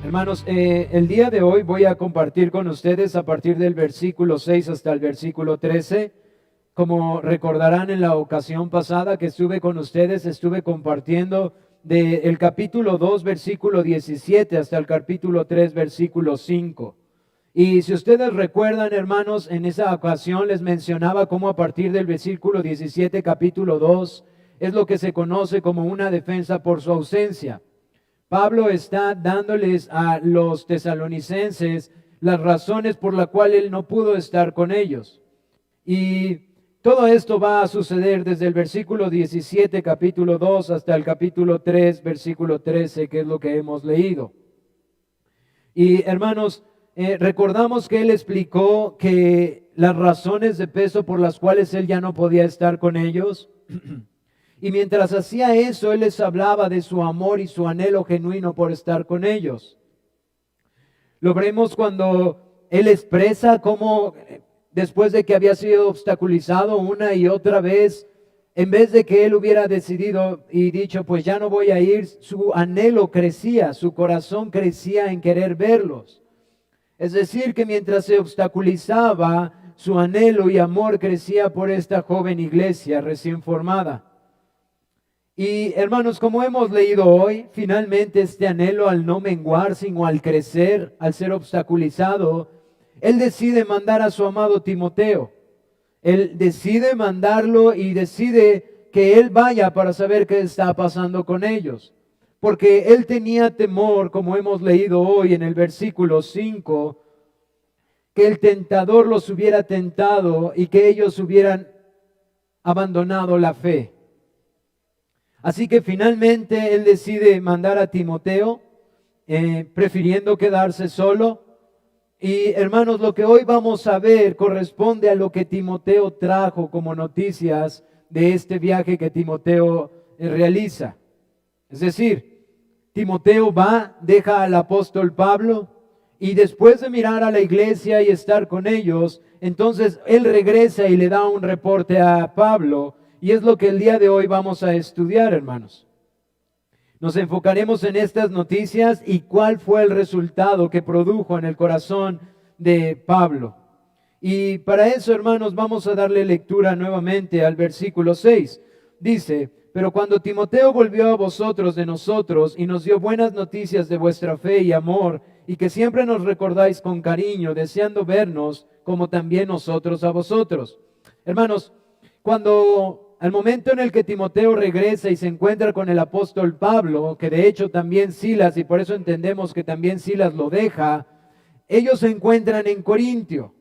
Hermanos, el día de hoy voy a compartir con ustedes a partir del versículo 6 hasta el versículo 13. Como recordarán, en la ocasión pasada que estuve con ustedes, estuve compartiendo del capítulo 2, versículo 17 hasta el capítulo 3, versículo 5. Y si ustedes recuerdan, hermanos, en esa ocasión les mencionaba cómo a partir del versículo 17, capítulo 2, es lo que se conoce como una defensa por su ausencia. Pablo está dándoles a los tesalonicenses las razones por las cuales él no pudo estar con ellos. Y todo esto va a suceder desde el versículo 17, capítulo 2, hasta el capítulo 3, versículo 13, que es lo que hemos leído. Y hermanos, recordamos que él explicó que las razones de peso por las cuales él ya no podía estar con ellos. Y mientras hacía eso, él les hablaba de su amor y su anhelo genuino por estar con ellos. Lo veremos cuando él expresa cómo después de que había sido obstaculizado una y otra vez, en vez de que él hubiera decidido y dicho, pues ya no voy a ir, su anhelo crecía, su corazón crecía en querer verlos. Es decir, que mientras se obstaculizaba, su anhelo y amor crecía por esta joven iglesia recién formada. Y hermanos, como hemos leído hoy, finalmente este anhelo al no menguar, sino al crecer, al ser obstaculizado, él decide mandar a su amado Timoteo. Él decide mandarlo y decide que él vaya para saber qué está pasando con ellos. Porque él tenía temor, como hemos leído hoy en el versículo 5, que el tentador los hubiera tentado y que ellos hubieran abandonado la fe. Así que finalmente él decide mandar a Timoteo, prefiriendo quedarse solo. Y hermanos, lo que hoy vamos a ver corresponde a lo que Timoteo trajo como noticias de este viaje que Timoteo realiza. Es decir, Timoteo va, deja al apóstol Pablo y después de mirar a la iglesia y estar con ellos, entonces él regresa y le da un reporte a Pablo. Y es lo que el día de hoy vamos a estudiar, hermanos. Nos enfocaremos en estas noticias y cuál fue el resultado que produjo en el corazón de Pablo. Y para eso, hermanos, vamos a darle lectura nuevamente al versículo 6. Dice, pero cuando Timoteo volvió a vosotros de nosotros y nos dio buenas noticias de vuestra fe y amor, y que siempre nos recordáis con cariño, deseando vernos como también nosotros a vosotros. Hermanos, al momento en el que Timoteo regresa y se encuentra con el apóstol Pablo, que de hecho también Silas, y por eso entendemos que también Silas lo deja, ellos se encuentran en Corinto.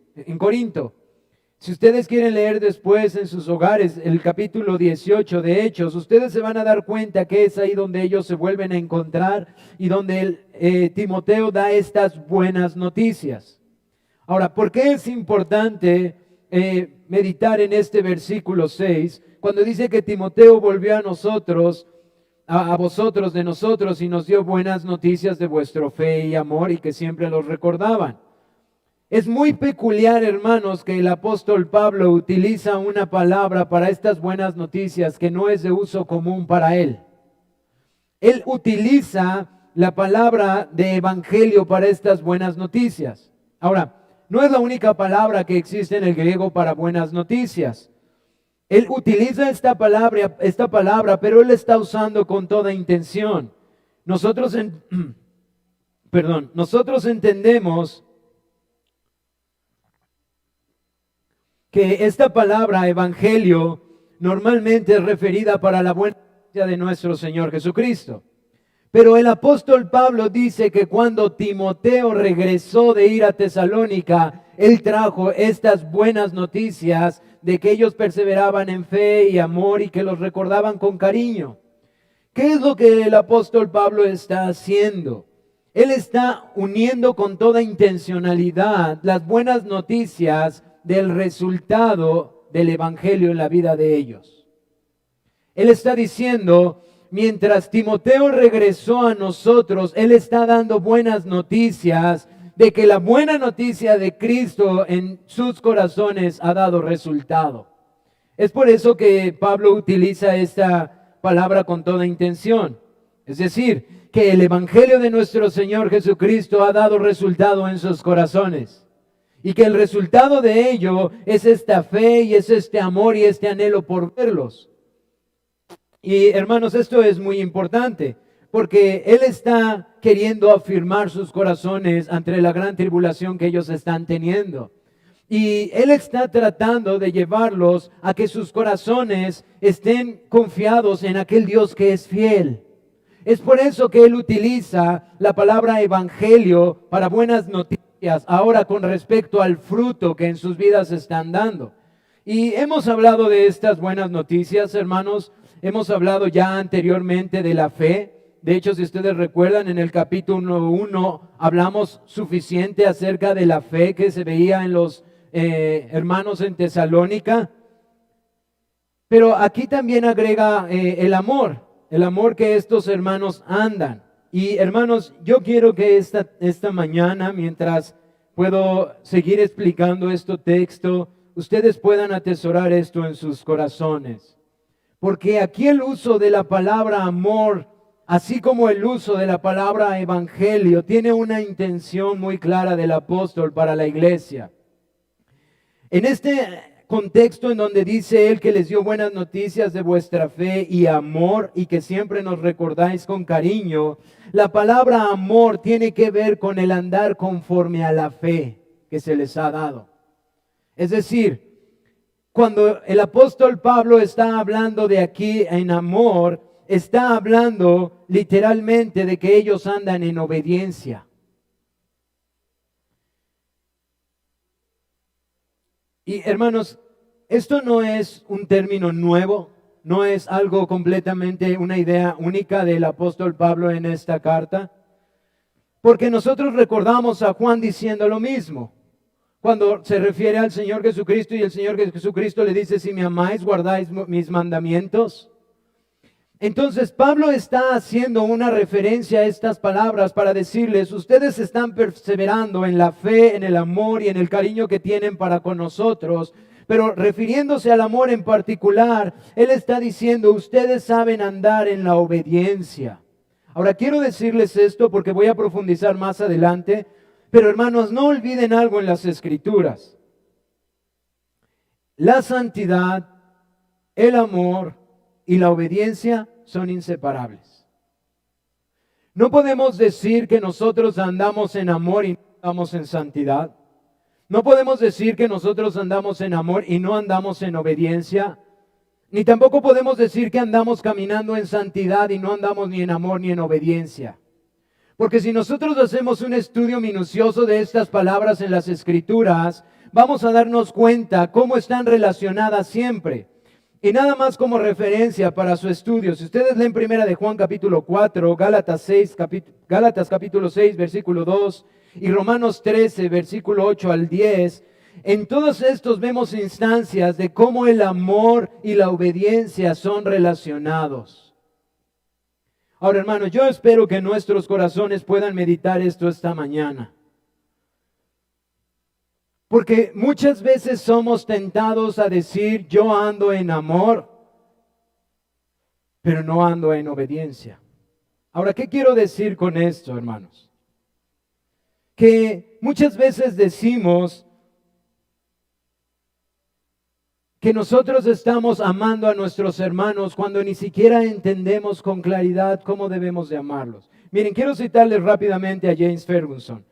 Si ustedes quieren leer después en sus hogares el capítulo 18 de Hechos, ustedes se van a dar cuenta que es ahí donde ellos se vuelven a encontrar y donde Timoteo da estas buenas noticias. Ahora, ¿por qué es importante meditar en este versículo 6, cuando dice que Timoteo volvió a nosotros, a vosotros de nosotros, y nos dio buenas noticias de vuestra fe y amor, y que siempre los recordaban? Es muy peculiar, hermanos, que el apóstol Pablo utiliza una palabra para estas buenas noticias que no es de uso común para él. Él utiliza la palabra de evangelio para estas buenas noticias. Ahora, no es la única palabra que existe en el griego para buenas noticias. Él utiliza esta palabra, pero él está usando con toda intención. Nosotros entendemos que esta palabra evangelio normalmente es referida para la buena noticia de nuestro Señor Jesucristo. Pero el apóstol Pablo dice que cuando Timoteo regresó de ir a Tesalónica, él trajo estas buenas noticias de que ellos perseveraban en fe y amor y que los recordaban con cariño. ¿Qué es lo que el apóstol Pablo está haciendo? Él está uniendo con toda intencionalidad las buenas noticias del resultado del evangelio en la vida de ellos. Él está diciendo, mientras Timoteo regresó a nosotros, él está dando buenas noticias de que la buena noticia de Cristo en sus corazones ha dado resultado. Es por eso que Pablo utiliza esta palabra con toda intención. Es decir, que el Evangelio de nuestro Señor Jesucristo ha dado resultado en sus corazones. Y que el resultado de ello es esta fe y es este amor y este anhelo por verlos. Y hermanos, esto es muy importante, porque Él está queriendo afirmar sus corazones ante la gran tribulación que ellos están teniendo. Y Él está tratando de llevarlos a que sus corazones estén confiados en aquel Dios que es fiel. Es por eso que Él utiliza la palabra evangelio para buenas noticias, ahora con respecto al fruto que en sus vidas están dando. Y hemos hablado de estas buenas noticias, hermanos. Hemos hablado ya anteriormente de la fe. De hecho, si ustedes recuerdan, en el capítulo 1 hablamos suficiente acerca de la fe que se veía en los hermanos en Tesalónica. Pero aquí también agrega el amor que estos hermanos andan. Y hermanos, yo quiero que esta mañana, mientras puedo seguir explicando este texto, ustedes puedan atesorar esto en sus corazones. Porque aquí el uso de la palabra amor, así como el uso de la palabra evangelio, tiene una intención muy clara del apóstol para la iglesia. En este contexto en donde dice Él que les dio buenas noticias de vuestra fe y amor y que siempre nos recordáis con cariño, la palabra amor tiene que ver con el andar conforme a la fe que se les ha dado. Es decir, cuando el apóstol Pablo está hablando de aquí en amor, está hablando literalmente de que ellos andan en obediencia. Y hermanos, esto no es un término nuevo, no es algo completamente, una idea única del apóstol Pablo en esta carta, porque nosotros recordamos a Juan diciendo lo mismo. Cuando se refiere al Señor Jesucristo y el Señor Jesucristo le dice, si me amáis, guardáis mis mandamientos. Entonces Pablo está haciendo una referencia a estas palabras para decirles, ustedes están perseverando en la fe, en el amor y en el cariño que tienen para con nosotros. Pero refiriéndose al amor en particular, Él está diciendo, ustedes saben andar en la obediencia. Ahora quiero decirles esto porque voy a profundizar más adelante. Pero hermanos, no olviden algo en las Escrituras. La santidad, el amor y la obediencia son inseparables. No podemos decir que nosotros andamos en amor y no andamos en santidad. No podemos decir que nosotros andamos en amor y no andamos en obediencia. Ni tampoco podemos decir que andamos caminando en santidad y no andamos ni en amor ni en obediencia. Porque si nosotros hacemos un estudio minucioso de estas palabras en las Escrituras, vamos a darnos cuenta cómo están relacionadas siempre. Y nada más como referencia para su estudio, si ustedes leen Primera de Juan capítulo 4, Gálatas capítulo 6, versículo 2 y Romanos 13, versículo 8 al 10, en todos estos vemos instancias de cómo el amor y la obediencia son relacionados. Ahora, hermanos, yo espero que nuestros corazones puedan meditar esto esta mañana. Porque muchas veces somos tentados a decir, yo ando en amor, pero no ando en obediencia. Ahora, ¿qué quiero decir con esto, hermanos? Que muchas veces decimos que nosotros estamos amando a nuestros hermanos cuando ni siquiera entendemos con claridad cómo debemos de amarlos. Miren, quiero citarles rápidamente a James Ferguson,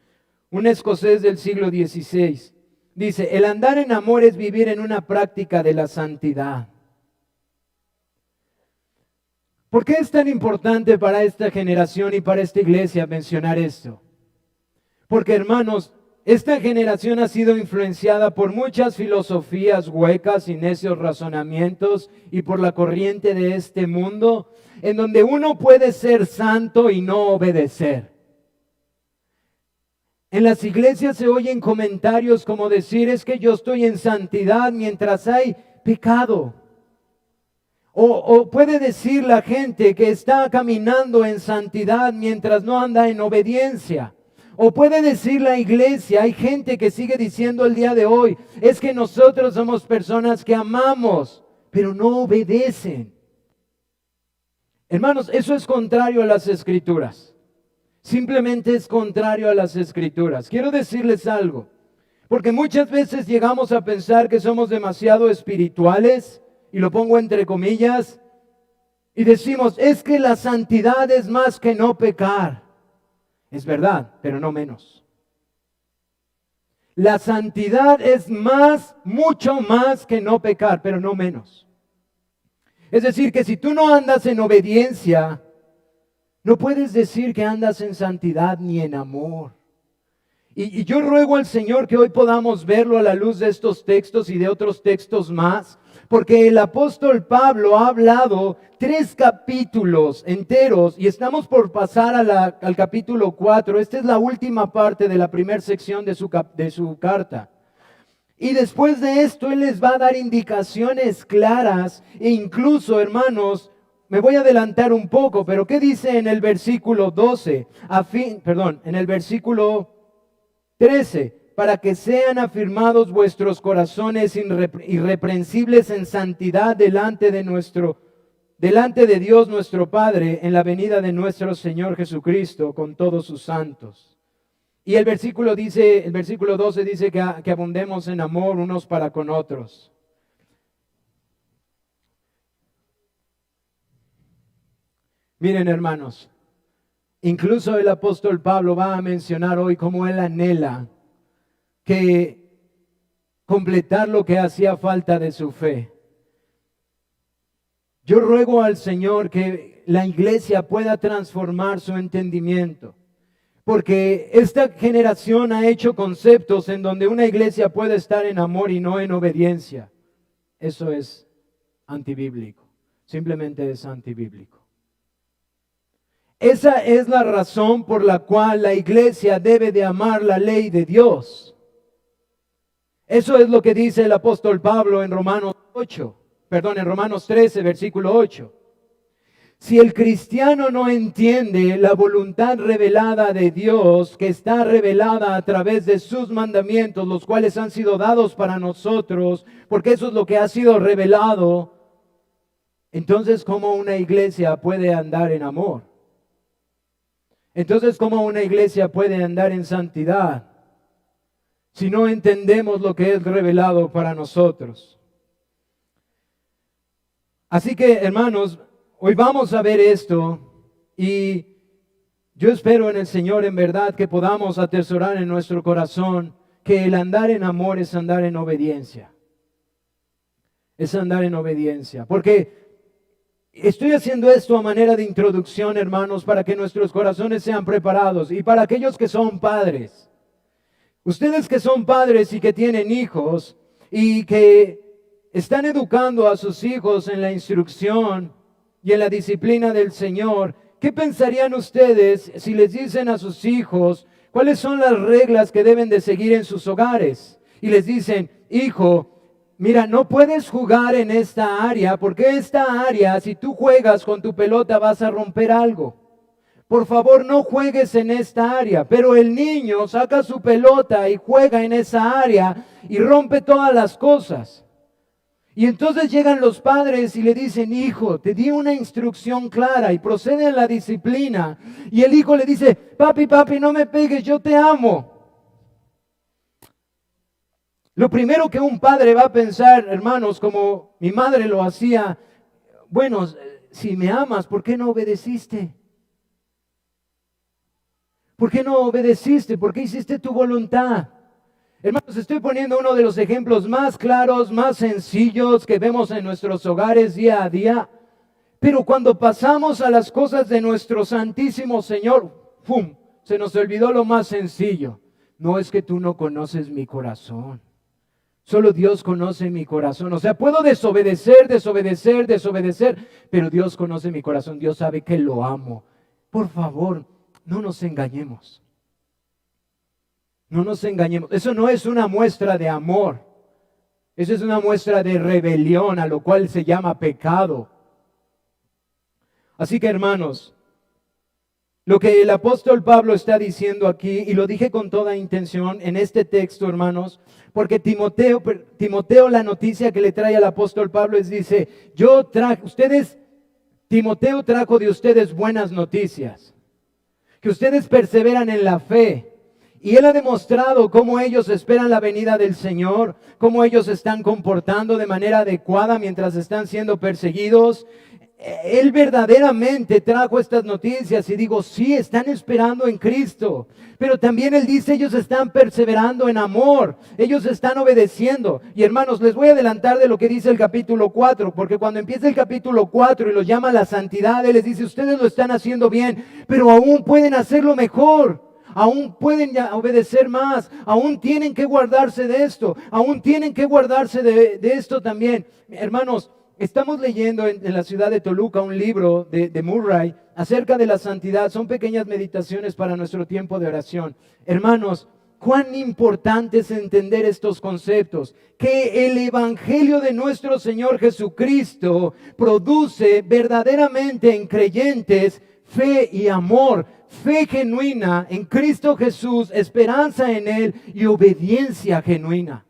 un escocés del siglo XVI. Dice, el andar en amor es vivir en una práctica de la santidad. ¿Por qué es tan importante para esta generación y para esta iglesia mencionar esto? Porque, hermanos, esta generación ha sido influenciada por muchas filosofías huecas y necios razonamientos y por la corriente de este mundo, en donde uno puede ser santo y no obedecer. En las iglesias se oyen comentarios como decir, es que yo estoy en santidad mientras hay pecado. O puede decir la gente que está caminando en santidad mientras no anda en obediencia. O puede decir la iglesia, hay gente que sigue diciendo el día de hoy, es que nosotros somos personas que amamos, pero no obedecen. Hermanos, eso es contrario a las Escrituras. Simplemente es contrario a las Escrituras. Quiero decirles algo, porque muchas veces llegamos a pensar que somos demasiado espirituales, y lo pongo entre comillas, y decimos, es que la santidad es más que no pecar. Es verdad, pero no menos. La santidad es más, mucho más que no pecar, pero no menos. Es decir, que si tú no andas en obediencia, no puedes decir que andas en santidad ni en amor. Y yo ruego al Señor que hoy podamos verlo a la luz de estos textos y de otros textos más, porque el apóstol Pablo ha hablado 3 capítulos enteros y estamos por pasar al capítulo 4. Esta es la última parte de la primera sección de su carta. Y después de esto Él les va a dar indicaciones claras e incluso, hermanos, me voy a adelantar un poco, pero ¿qué dice en el versículo 12? En el versículo 13, para que sean afirmados vuestros corazones irreprensibles en santidad delante de Dios nuestro Padre en la venida de nuestro Señor Jesucristo con todos sus santos. Y el versículo 12 dice que abundemos en amor unos para con otros. Miren, hermanos, incluso el apóstol Pablo va a mencionar hoy cómo él anhela que completar lo que hacía falta de su fe. Yo ruego al Señor que la iglesia pueda transformar su entendimiento, porque esta generación ha hecho conceptos en donde una iglesia puede estar en amor y no en obediencia. Eso es antibíblico, simplemente es antibíblico. Esa es la razón por la cual la iglesia debe de amar la ley de Dios. Eso es lo que dice el apóstol Pablo en Romanos 13, versículo 8. Si el cristiano no entiende la voluntad revelada de Dios, que está revelada a través de sus mandamientos, los cuales han sido dados para nosotros, porque eso es lo que ha sido revelado, entonces ¿cómo una iglesia puede andar en amor? Entonces, ¿cómo una iglesia puede andar en santidad si no entendemos lo que es revelado para nosotros? Así que, hermanos, hoy vamos a ver esto y yo espero en el Señor en verdad que podamos atesorar en nuestro corazón que el andar en amor es andar en obediencia. Es andar en obediencia, porque estoy haciendo esto a manera de introducción, hermanos, para que nuestros corazones sean preparados. Y para aquellos que son padres, ustedes que son padres y que tienen hijos y que están educando a sus hijos en la instrucción y en la disciplina del Señor, ¿qué pensarían ustedes si les dicen a sus hijos cuáles son las reglas que deben de seguir en sus hogares? Y les dicen, hijo, mira, no puedes jugar en esta área, porque esta área, si tú juegas con tu pelota, vas a romper algo. Por favor, no juegues en esta área. Pero el niño saca su pelota y juega en esa área y rompe todas las cosas. Y entonces llegan los padres y le dicen, hijo, te di una instrucción clara y procede en la disciplina. Y el hijo le dice, papi, no me pegues, yo te amo. Lo primero que un padre va a pensar, hermanos, como mi madre lo hacía, bueno, si me amas, ¿por qué no obedeciste? ¿Por qué no obedeciste? ¿Por qué hiciste tu voluntad? Hermanos, estoy poniendo uno de los ejemplos más claros, más sencillos que vemos en nuestros hogares día a día. Pero cuando pasamos a las cosas de nuestro Santísimo Señor, ¡pum!, se nos olvidó lo más sencillo. No, es que tú no conoces mi corazón. Solo Dios conoce mi corazón. O sea, puedo desobedecer, pero Dios conoce mi corazón. Dios sabe que lo amo. Por favor, no nos engañemos. No nos engañemos. Eso no es una muestra de amor. Eso es una muestra de rebelión, a lo cual se llama pecado. Así que, hermanos, lo que el apóstol Pablo está diciendo aquí, y lo dije con toda intención en este texto, hermanos, porque Timoteo, la noticia que le trae al apóstol Pablo dice, ustedes Timoteo trajo de ustedes buenas noticias, que ustedes perseveran en la fe. Y él ha demostrado cómo ellos esperan la venida del Señor, cómo ellos se están comportando de manera adecuada mientras están siendo perseguidos. Él verdaderamente trajo estas noticias y digo, sí, están esperando en Cristo. Pero también él dice, ellos están perseverando en amor, ellos están obedeciendo. Y hermanos, les voy a adelantar de lo que dice el capítulo 4, porque cuando empieza el capítulo 4 y los llama a la santidad, él les dice, ustedes lo están haciendo bien, pero aún pueden hacerlo mejor. Aún pueden ya obedecer más, aún tienen que guardarse de esto, aún tienen que guardarse de esto también. Hermanos, estamos leyendo en la ciudad de Toluca un libro de Murray acerca de la santidad. Son pequeñas meditaciones para nuestro tiempo de oración. Hermanos, cuán importante es entender estos conceptos, que el Evangelio de nuestro Señor Jesucristo produce verdaderamente en creyentes fe y amor. Fe genuina en Cristo Jesús, esperanza en Él y obediencia genuina.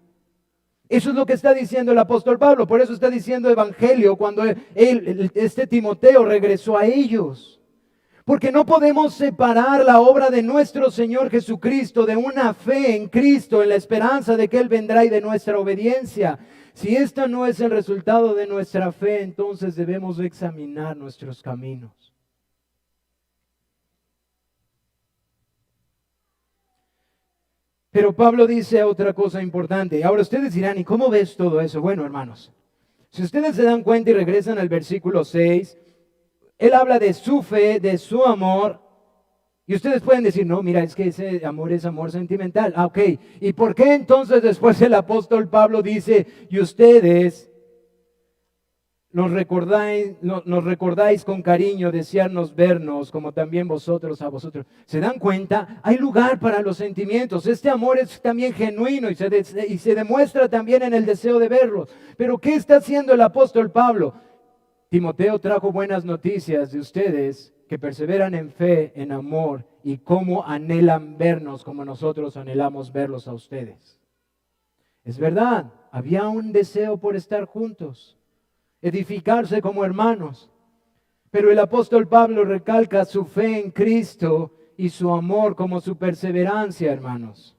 Eso es lo que está diciendo el apóstol Pablo. Por eso está diciendo evangelio cuando este Timoteo regresó a ellos. Porque no podemos separar la obra de nuestro Señor Jesucristo de una fe en Cristo, en la esperanza de que Él vendrá y de nuestra obediencia. Si esta no es el resultado de nuestra fe, entonces debemos examinar nuestros caminos. Pero Pablo dice otra cosa importante. Ahora ustedes dirán, ¿y cómo ves todo eso? Bueno, hermanos, si ustedes se dan cuenta y regresan al versículo 6, él habla de su fe, de su amor. Y ustedes pueden decir, no, mira, es que ese amor es amor sentimental. Ah, ok. ¿Y por qué entonces después el apóstol Pablo dice, y ustedes nos recordáis con cariño, desearnos vernos, como también vosotros a vosotros? ¿Se dan cuenta? Hay lugar para los sentimientos. Este amor es también genuino y se demuestra también en el deseo de verlos. Pero ¿qué está haciendo el apóstol Pablo? Timoteo trajo buenas noticias de ustedes que perseveran en fe, en amor y cómo anhelan vernos como nosotros anhelamos verlos a ustedes. Es verdad, había un deseo por estar juntos, edificarse como hermanos. Pero el apóstol Pablo recalca su fe en Cristo y su amor como su perseverancia, hermanos.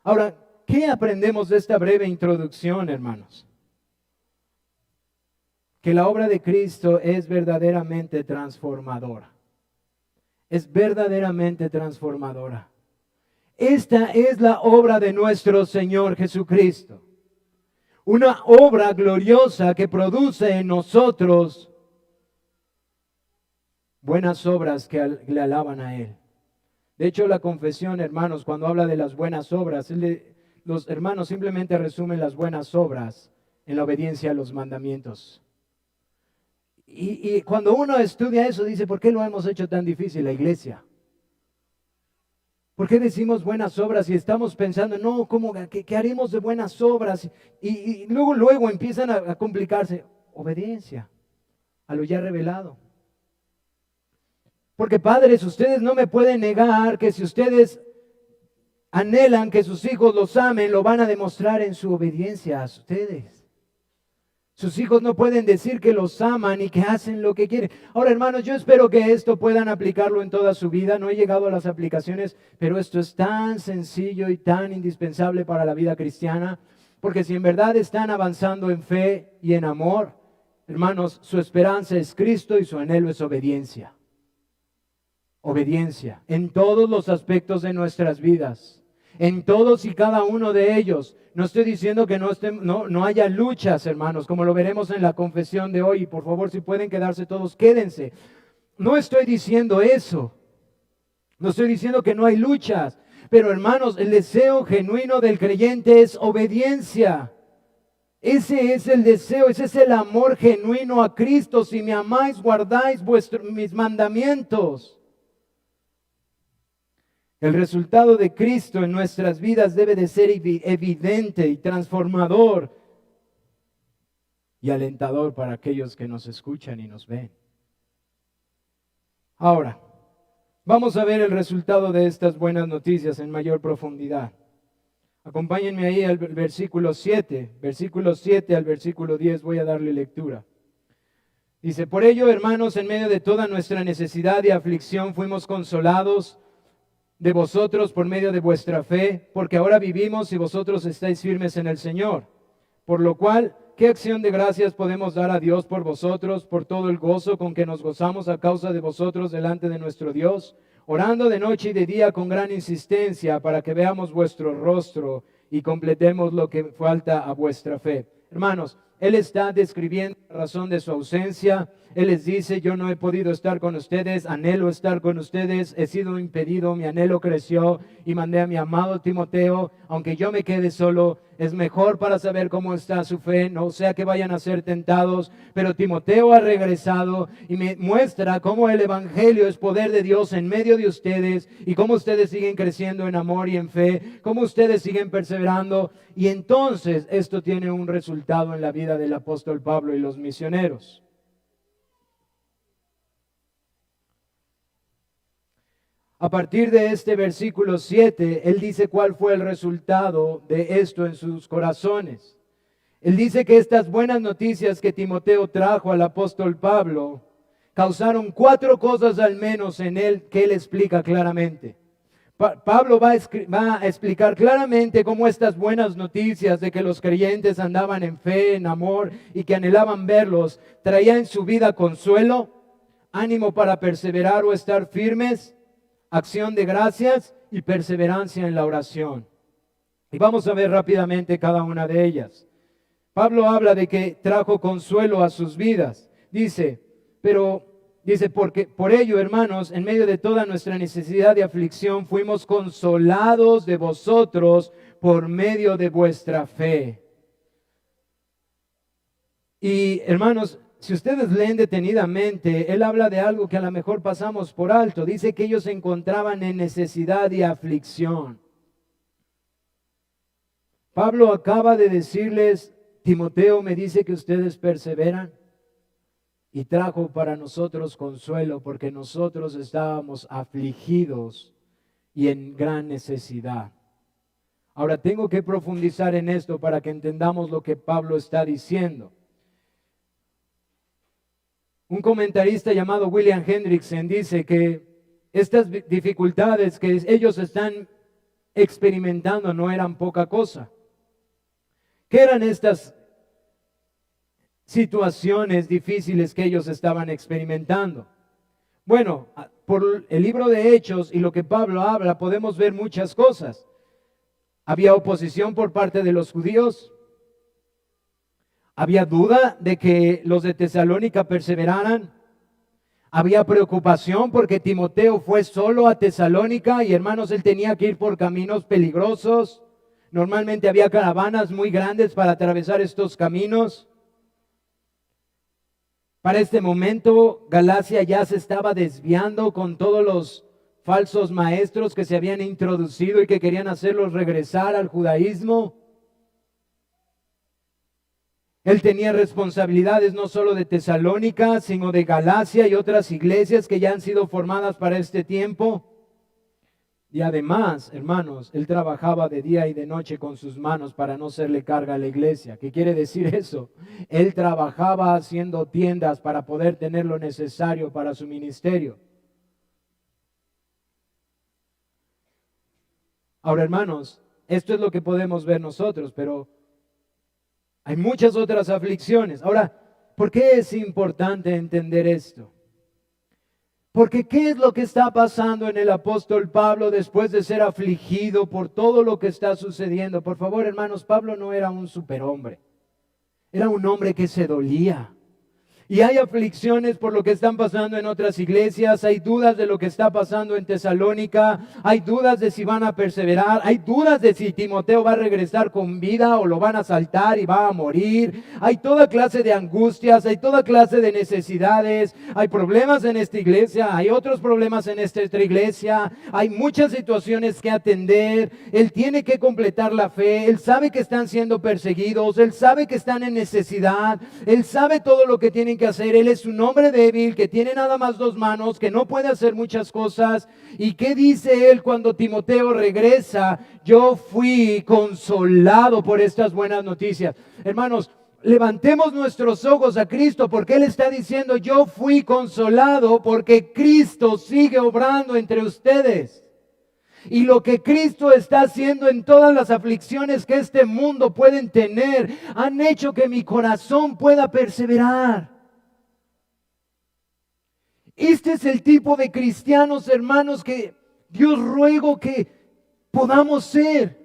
Ahora, ¿qué aprendemos de esta breve introducción, hermanos? Que la obra de Cristo es verdaderamente transformadora. Es verdaderamente transformadora. Esta es la obra de nuestro Señor Jesucristo. Una obra gloriosa que produce en nosotros buenas obras que le alaban a Él. De hecho, la confesión, hermanos, cuando habla de las buenas obras, los hermanos simplemente resumen las buenas obras en la obediencia a los mandamientos. Y cuando uno estudia eso, dice, ¿por qué lo hemos hecho tan difícil la iglesia? ¿Por qué decimos buenas obras y estamos pensando, no, ¿qué haremos de buenas obras? Y luego empiezan a complicarse. Obediencia a lo ya revelado. Porque padres, ustedes no me pueden negar que si ustedes anhelan que sus hijos los amen, lo van a demostrar en su obediencia a ustedes. Sus hijos no pueden decir que los aman y que hacen lo que quieren. Ahora, hermanos, yo espero que esto puedan aplicarlo en toda su vida. No he llegado a las aplicaciones, pero esto es tan sencillo y tan indispensable para la vida cristiana. Porque si en verdad están avanzando en fe y en amor, hermanos, su esperanza es Cristo y su anhelo es obediencia. Obediencia en todos los aspectos de nuestras vidas. En todos y cada uno de ellos. No estoy diciendo que no haya luchas, hermanos, como lo veremos en la confesión de hoy. Y por favor, si pueden quedarse todos, quédense. No estoy diciendo eso. No estoy diciendo que no hay luchas. Pero, hermanos, el deseo genuino del creyente es obediencia. Ese es el deseo, ese es el amor genuino a Cristo. Si me amáis, guardáis mis mandamientos. El resultado de Cristo en nuestras vidas debe de ser evidente y transformador y alentador para aquellos que nos escuchan y nos ven. Ahora, vamos a ver el resultado de estas buenas noticias en mayor profundidad. Acompáñenme ahí al versículo 7 al versículo 10, voy a darle lectura. Dice, por ello, hermanos, en medio de toda nuestra necesidad y aflicción, fuimos consolados de vosotros por medio de vuestra fe, porque ahora vivimos y vosotros estáis firmes en el Señor. Por lo cual, ¿qué acción de gracias podemos dar a Dios por vosotros, por todo el gozo con que nos gozamos a causa de vosotros delante de nuestro Dios, orando de noche y de día con gran insistencia para que veamos vuestro rostro y completemos lo que falta a vuestra fe? Hermanos, Él está describiendo la razón de su ausencia. Él les dice, yo no he podido estar con ustedes, anhelo estar con ustedes, he sido impedido, mi anhelo creció y mandé a mi amado Timoteo, aunque yo me quede solo, es mejor para saber cómo está su fe, no sea que vayan a ser tentados, pero Timoteo ha regresado y me muestra cómo el Evangelio es poder de Dios en medio de ustedes y cómo ustedes siguen creciendo en amor y en fe, cómo ustedes siguen perseverando, y entonces esto tiene un resultado en la vida del apóstol Pablo y los misioneros. A partir de este versículo 7, él dice cuál fue el resultado de esto en sus corazones. Él dice que estas buenas noticias que Timoteo trajo al apóstol Pablo causaron 4 cosas al menos en él que él explica claramente. Pablo va a explicar claramente cómo estas buenas noticias de que los creyentes andaban en fe, en amor y que anhelaban verlos, traían en su vida consuelo, ánimo para perseverar o estar firmes, acción de gracias y perseverancia en la oración. Y vamos a ver rápidamente cada una de ellas. Pablo habla de que trajo consuelo a sus vidas. Dice, porque por ello, hermanos, en medio de toda nuestra necesidad y aflicción, fuimos consolados de vosotros por medio de vuestra fe. Y hermanos, si ustedes leen detenidamente, él habla de algo que a lo mejor pasamos por alto. Dice que ellos se encontraban en necesidad y aflicción. Pablo acaba de decirles, Timoteo me dice que ustedes perseveran, y trajo para nosotros consuelo porque nosotros estábamos afligidos y en gran necesidad. Ahora tengo que profundizar en esto para que entendamos lo que Pablo está diciendo. Un comentarista llamado William Hendrickson dice que estas dificultades que ellos están experimentando no eran poca cosa. ¿Qué eran estas situaciones difíciles que ellos estaban experimentando? Bueno, por el libro de Hechos y lo que Pablo habla, podemos ver muchas cosas. Había oposición por parte de los judíos. Había duda de que los de Tesalónica perseveraran. Había preocupación porque Timoteo fue solo a Tesalónica y hermanos, él tenía que ir por caminos peligrosos. Normalmente había caravanas muy grandes para atravesar estos caminos. Para este momento, Galacia ya se estaba desviando con todos los falsos maestros que se habían introducido y que querían hacerlos regresar al judaísmo. Él tenía responsabilidades no solo de Tesalónica, sino de Galacia y otras iglesias que ya han sido formadas para este tiempo. Y además, hermanos, él trabajaba de día y de noche con sus manos para no serle carga a la iglesia. ¿Qué quiere decir eso? Él trabajaba haciendo tiendas para poder tener lo necesario para su ministerio. Ahora, hermanos, esto es lo que podemos ver nosotros, pero hay muchas otras aflicciones. Ahora, ¿por qué es importante entender esto? Porque ¿qué es lo que está pasando en el apóstol Pablo después de ser afligido por todo lo que está sucediendo? Por favor, hermanos, Pablo no era un superhombre. Era un hombre que se dolía. Y hay aflicciones por lo que están pasando en otras iglesias, hay dudas de lo que está pasando en Tesalónica, hay dudas de si van a perseverar, hay dudas de si Timoteo va a regresar con vida o lo van a asaltar y va a morir. Hay toda clase de angustias, hay toda clase de necesidades, hay problemas en esta iglesia, hay otros problemas en esta otra iglesia, hay muchas situaciones que atender. Él tiene que completar la fe, él sabe que están siendo perseguidos, él sabe que están en necesidad, él sabe todo lo que tienen que hacer. Él es un hombre débil que tiene nada más 2 manos, que no puede hacer muchas cosas. ¿Y qué dice él cuando Timoteo regresa? Yo fui consolado por estas buenas noticias. Hermanos, levantemos nuestros ojos a Cristo, porque Él está diciendo, yo fui consolado porque Cristo sigue obrando entre ustedes. Y lo que Cristo está haciendo en todas las aflicciones que este mundo pueden tener, han hecho que mi corazón pueda perseverar. Este es el tipo de cristianos, hermanos, que Dios ruego que podamos ser.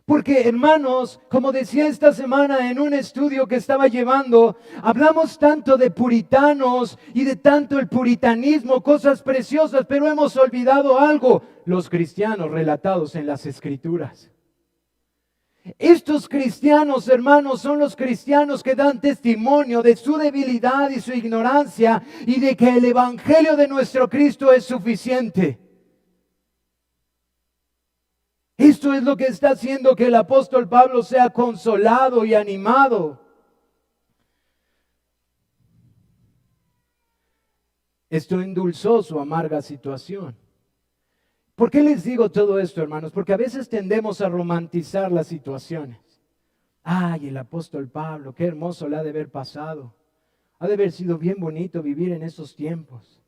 Porque, hermanos, como decía esta semana en un estudio que estaba llevando, hablamos tanto de puritanos y de tanto el puritanismo, cosas preciosas, pero hemos olvidado algo, los cristianos relatados en las Escrituras. Estos cristianos, hermanos, son los cristianos que dan testimonio de su debilidad y su ignorancia y de que el evangelio de nuestro Cristo es suficiente. Esto es lo que está haciendo que el apóstol Pablo sea consolado y animado. Esto endulzó su amarga situación. ¿Por qué les digo todo esto, hermanos? Porque a veces tendemos a romantizar las situaciones. Ay, el apóstol Pablo, qué hermoso le ha de haber pasado. Ha de haber sido bien bonito vivir en esos tiempos.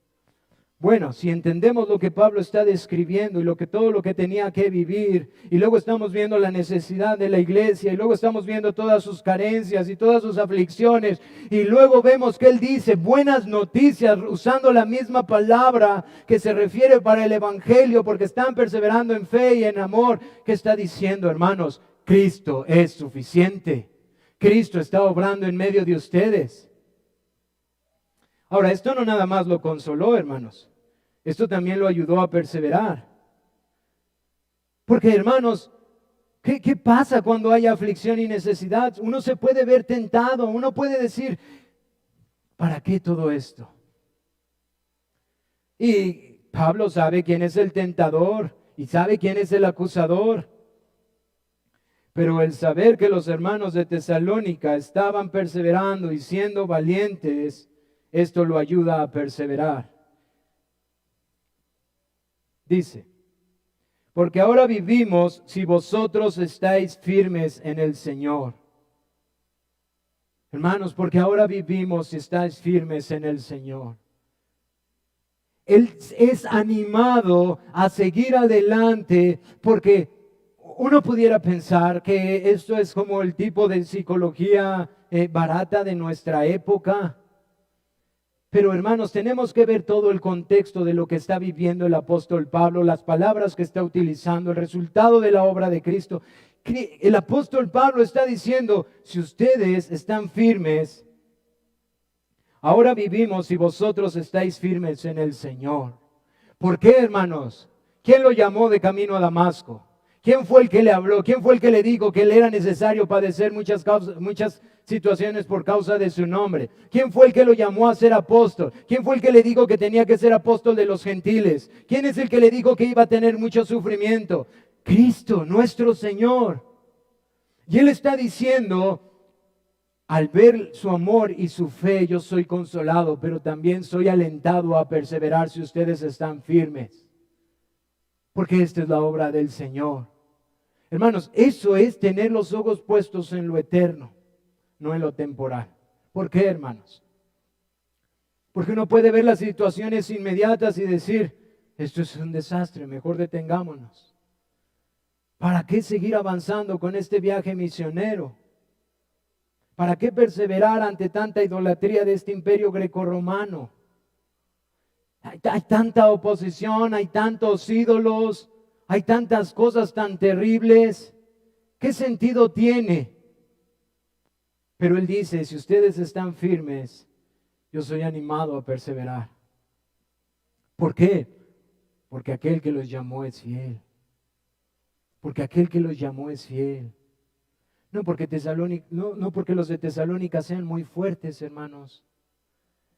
Bueno, si entendemos lo que Pablo está describiendo y todo lo que tenía que vivir, y luego estamos viendo la necesidad de la iglesia, y luego estamos viendo todas sus carencias y todas sus aflicciones, y luego vemos que él dice buenas noticias usando la misma palabra que se refiere para el evangelio, porque están perseverando en fe y en amor. ¿Qué está diciendo, hermanos? Cristo es suficiente. Cristo está obrando en medio de ustedes. Ahora, esto no nada más lo consoló, hermanos. Esto también lo ayudó a perseverar. Porque, hermanos, ¿qué pasa cuando hay aflicción y necesidad? Uno se puede ver tentado, uno puede decir, ¿para qué todo esto? Y Pablo sabe quién es el tentador y sabe quién es el acusador. Pero el saber que los hermanos de Tesalónica estaban perseverando y siendo valientes, esto lo ayuda a perseverar. Dice, porque ahora vivimos si vosotros estáis firmes en el Señor. Hermanos, porque ahora vivimos si estáis firmes en el Señor. Él es animado a seguir adelante porque uno pudiera pensar que esto es como el tipo de psicología barata de nuestra época. Pero hermanos, tenemos que ver todo el contexto de lo que está viviendo el apóstol Pablo, las palabras que está utilizando, el resultado de la obra de Cristo. El apóstol Pablo está diciendo, si ustedes están firmes, ahora vivimos si vosotros estáis firmes en el Señor. ¿Por qué, hermanos? ¿Quién lo llamó de camino a Damasco? ¿Quién fue el que le habló? ¿Quién fue el que le dijo que le era necesario padecer muchas situaciones por causa de su nombre? ¿Quién fue el que lo llamó a ser apóstol? ¿Quién fue el que le dijo que tenía que ser apóstol de los gentiles? ¿Quién es el que le dijo que iba a tener mucho sufrimiento? Cristo, nuestro Señor. Y Él está diciendo, al ver su amor y su fe, yo soy consolado, pero también soy alentado a perseverar si ustedes están firmes. Porque esta es la obra del Señor. Hermanos, eso es tener los ojos puestos en lo eterno, no en lo temporal. ¿Por qué, hermanos? Porque uno puede ver las situaciones inmediatas y decir, esto es un desastre, mejor detengámonos. ¿Para qué seguir avanzando con este viaje misionero? ¿Para qué perseverar ante tanta idolatría de este imperio grecorromano? Hay tanta oposición, hay tantos ídolos, hay tantas cosas tan terribles. ¿Qué sentido tiene? Pero Él dice, si ustedes están firmes, yo soy animado a perseverar. ¿Por qué? Porque aquel que los llamó es fiel. Porque aquel que los llamó es fiel. No porque los de Tesalónica sean muy fuertes, hermanos,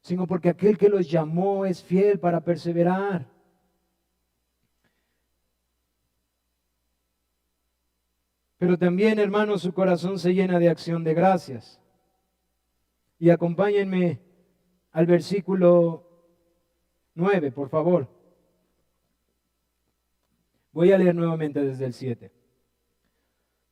sino porque aquel que los llamó es fiel para perseverar. Pero también, hermanos, su corazón se llena de acción de gracias. Y acompáñenme al versículo 9, por favor. Voy a leer nuevamente desde el 7.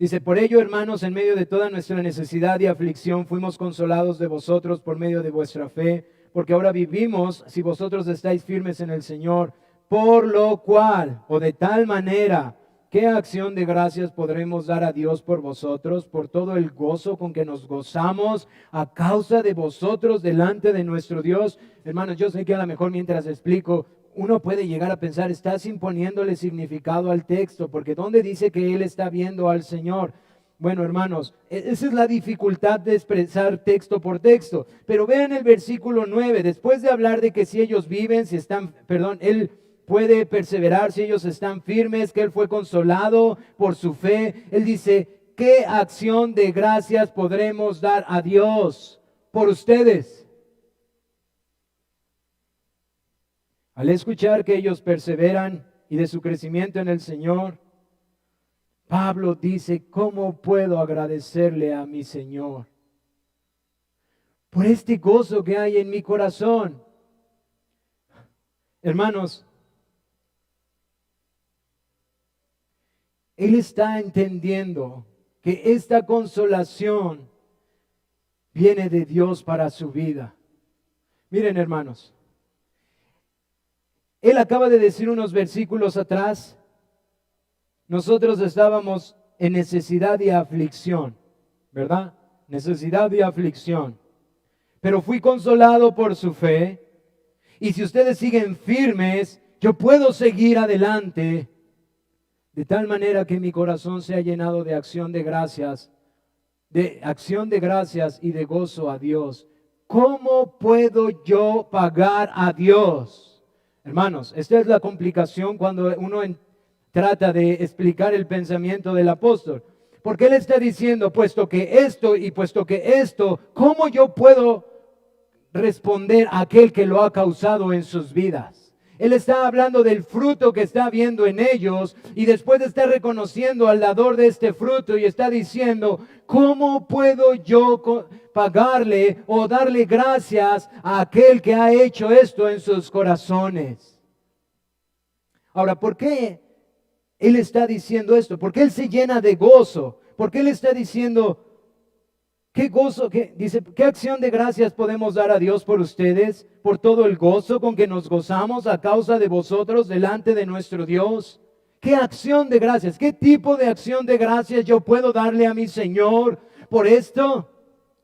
Dice, por ello, hermanos, en medio de toda nuestra necesidad y aflicción, fuimos consolados de vosotros por medio de vuestra fe, porque ahora vivimos si vosotros estáis firmes en el Señor, por lo cual, o de tal manera, ¿qué acción de gracias podremos dar a Dios por vosotros, por todo el gozo con que nos gozamos a causa de vosotros delante de nuestro Dios? Hermanos, yo sé que a lo mejor mientras explico, uno puede llegar a pensar, estás imponiéndole significado al texto, porque ¿dónde dice que él está viendo al Señor? Bueno, hermanos, esa es la dificultad de expresar texto por texto. Pero vean el versículo 9, después de hablar de que si ellos viven, si están, perdón, él puede perseverar si ellos están firmes, que él fue consolado por su fe. Él dice, ¿qué acción de gracias podremos dar a Dios por ustedes? Al escuchar que ellos perseveran y de su crecimiento en el Señor, Pablo dice, ¿cómo puedo agradecerle a mi Señor por este gozo que hay en mi corazón? Hermanos, él está entendiendo que esta consolación viene de Dios para su vida. Miren, hermanos, él acaba de decir unos versículos atrás, nosotros estábamos en necesidad y aflicción, ¿verdad? Necesidad y aflicción. Pero fui consolado por su fe. Y si ustedes siguen firmes, yo puedo seguir adelante. De tal manera que mi corazón se ha llenado de acción de gracias y de gozo a Dios. ¿Cómo puedo yo pagar a Dios? Hermanos, esta es la complicación cuando uno trata de explicar el pensamiento del apóstol. Porque él está diciendo, puesto que esto, ¿cómo yo puedo responder a aquel que lo ha causado en sus vidas? Él está hablando del fruto que está viendo en ellos y después de estar reconociendo al dador de este fruto y está diciendo, ¿cómo puedo yo pagarle o darle gracias a aquel que ha hecho esto en sus corazones? Ahora, ¿por qué él está diciendo esto? ¿Por qué él se llena de gozo? ¿Por qué él está diciendo, qué gozo, dice, qué acción de gracias podemos dar a Dios por ustedes, por todo el gozo con que nos gozamos a causa de vosotros delante de nuestro Dios? ¿Qué acción de gracias? ¿Qué tipo de acción de gracias yo puedo darle a mi Señor por esto?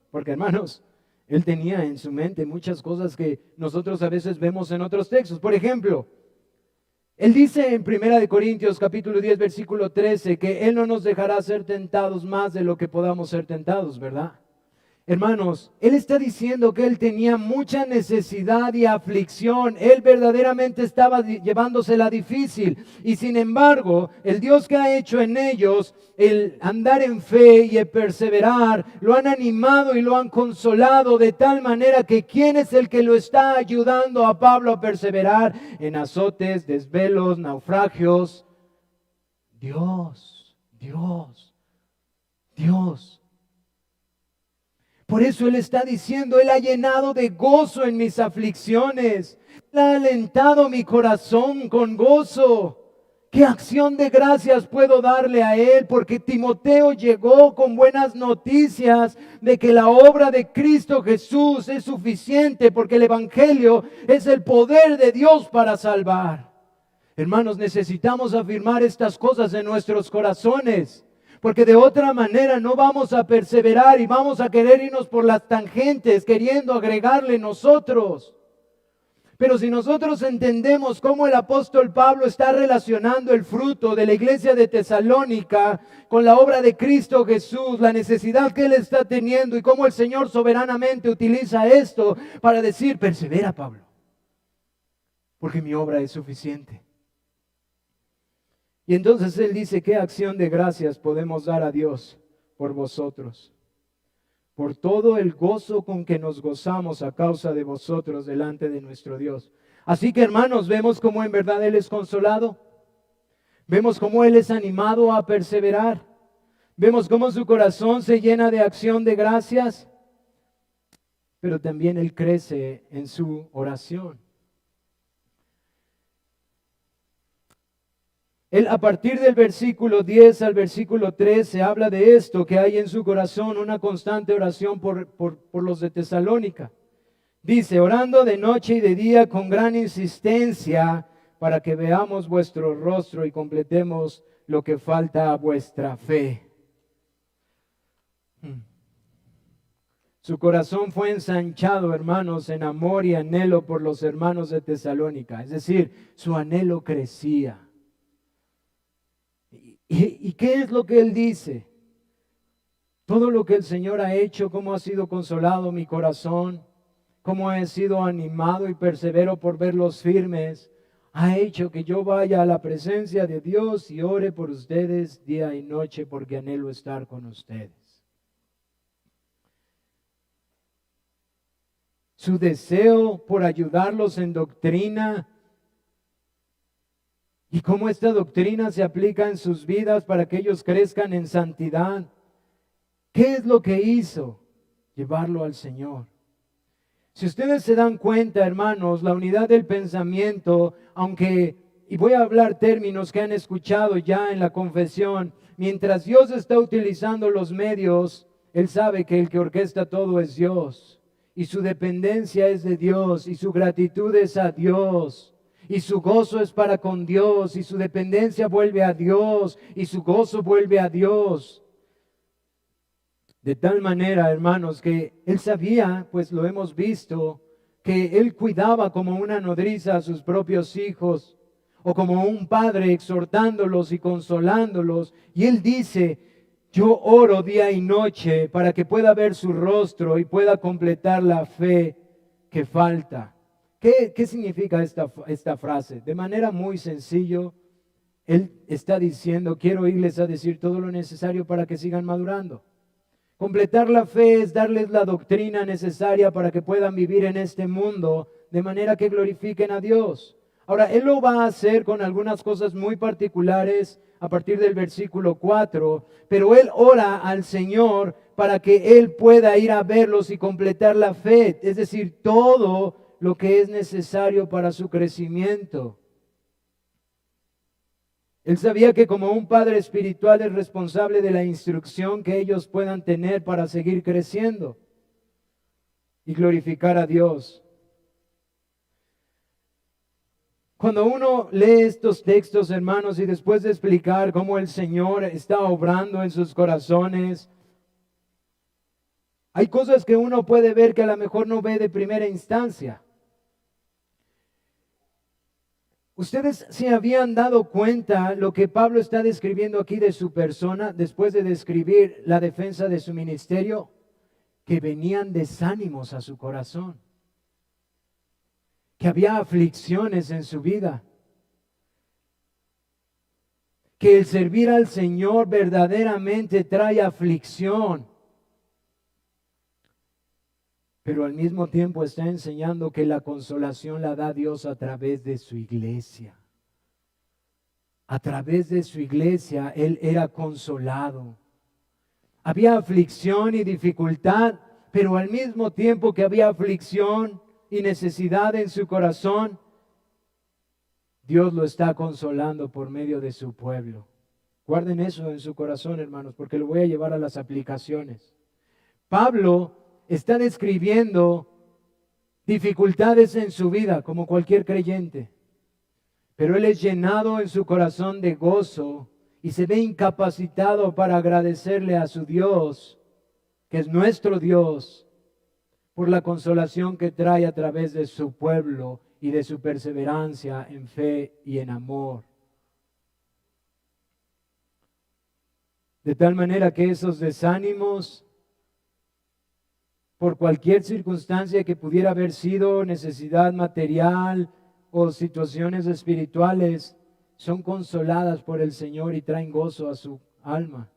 Porque, hermanos, él tenía en su mente muchas cosas que nosotros a veces vemos en otros textos. Por ejemplo, él dice en 1 Corintios capítulo 10 versículo 13 que Él no nos dejará ser tentados más de lo que podamos ser tentados, ¿verdad? Hermanos, Él está diciendo que Él tenía mucha necesidad y aflicción. Él verdaderamente estaba llevándosela difícil. Y sin embargo, el Dios que ha hecho en ellos el andar en fe y el perseverar, lo han animado y lo han consolado de tal manera que ¿quién es el que lo está ayudando a Pablo a perseverar en azotes, desvelos, naufragios? Dios, Dios, Dios. Por eso Él está diciendo, Él ha llenado de gozo en mis aflicciones. Él ha alentado mi corazón con gozo. ¿Qué acción de gracias puedo darle a Él? Porque Timoteo llegó con buenas noticias de que la obra de Cristo Jesús es suficiente, porque el Evangelio es el poder de Dios para salvar. Hermanos, necesitamos afirmar estas cosas en nuestros corazones. Porque de otra manera no vamos a perseverar y vamos a querer irnos por las tangentes queriendo agregarle nosotros. Pero si nosotros entendemos cómo el apóstol Pablo está relacionando el fruto de la iglesia de Tesalónica con la obra de Cristo Jesús, la necesidad que él está teniendo y cómo el Señor soberanamente utiliza esto para decir, persevera Pablo, porque mi obra es suficiente. Y entonces él dice, ¿qué acción de gracias podemos dar a Dios por vosotros? Por todo el gozo con que nos gozamos a causa de vosotros delante de nuestro Dios. Así que, hermanos, vemos cómo en verdad Él es consolado. Vemos cómo Él es animado a perseverar. Vemos cómo su corazón se llena de acción de gracias. Pero también Él crece en su oración. Él, a partir del versículo 10 al versículo 13 habla de esto, que hay en su corazón una constante oración por los de Tesalónica. Dice, orando de noche y de día con gran insistencia para que veamos vuestro rostro y completemos lo que falta a vuestra fe. Su corazón fue ensanchado, hermanos, en amor y anhelo por los hermanos de Tesalónica. Es decir, su anhelo crecía. ¿Y qué es lo que él dice? Todo lo que el Señor ha hecho, cómo ha sido consolado mi corazón, cómo he sido animado y persevero por verlos firmes, ha hecho que yo vaya a la presencia de Dios y ore por ustedes día y noche porque anhelo estar con ustedes. Su deseo por ayudarlos en doctrina y cómo esta doctrina se aplica en sus vidas para que ellos crezcan en santidad. ¿Qué es lo que hizo? Llevarlo al Señor. Si ustedes se dan cuenta, hermanos, la unidad del pensamiento, aunque, y voy a hablar términos que han escuchado ya en la confesión, mientras Dios está utilizando los medios, Él sabe que el que orquesta todo es Dios, y su dependencia es de Dios, y su gratitud es a Dios, y su gozo es para con Dios, y su dependencia vuelve a Dios, y su gozo vuelve a Dios. De tal manera, hermanos, que él sabía, pues lo hemos visto, que él cuidaba como una nodriza a sus propios hijos, o como un padre exhortándolos y consolándolos. Y él dice, yo oro día y noche para que pueda ver su rostro y pueda completar la fe que falta. ¿Qué significa esta frase? De manera muy sencillo, él está diciendo, quiero irles a decir todo lo necesario para que sigan madurando. Completar la fe es darles la doctrina necesaria para que puedan vivir en este mundo de manera que glorifiquen a Dios. Ahora, Él lo va a hacer con algunas cosas muy particulares a partir del versículo 4, pero Él ora al Señor para que Él pueda ir a verlos y completar la fe, es decir, todo lo que es necesario para su crecimiento. Él sabía que como un padre espiritual es responsable de la instrucción que ellos puedan tener para seguir creciendo y glorificar a Dios. Cuando uno lee estos textos, hermanos, y después de explicar cómo el Señor está obrando en sus corazones, hay cosas que uno puede ver que a lo mejor no ve de primera instancia. ¿Ustedes se habían dado cuenta lo que Pablo está describiendo aquí de su persona después de describir la defensa de su ministerio? Que venían desánimos a su corazón, que había aflicciones en su vida, que el servir al Señor verdaderamente trae aflicción. Pero al mismo tiempo está enseñando que la consolación la da Dios a través de su iglesia. A través de su iglesia Él era consolado. Había aflicción y dificultad, pero al mismo tiempo que había aflicción y necesidad en su corazón, Dios lo está consolando por medio de su pueblo. Guarden eso en su corazón, hermanos, porque lo voy a llevar a las aplicaciones. Pablo está describiendo dificultades en su vida, como cualquier creyente. Pero él es llenado en su corazón de gozo y se ve incapacitado para agradecerle a su Dios, que es nuestro Dios, por la consolación que trae a través de su pueblo y de su perseverancia en fe y en amor. De tal manera que esos desánimos, por cualquier circunstancia que pudiera haber sido necesidad material o situaciones espirituales, son consoladas por el Señor y traen gozo a su alma.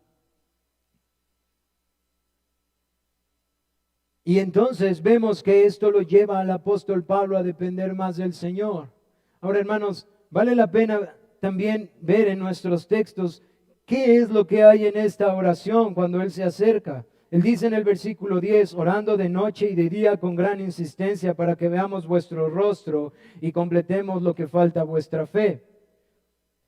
Y entonces vemos que esto lo lleva al apóstol Pablo a depender más del Señor. Ahora, hermanos, vale la pena también ver en nuestros textos qué es lo que hay en esta oración cuando Él se acerca. Él dice en el versículo 10, orando de noche y de día con gran insistencia para que veamos vuestro rostro y completemos lo que falta a vuestra fe.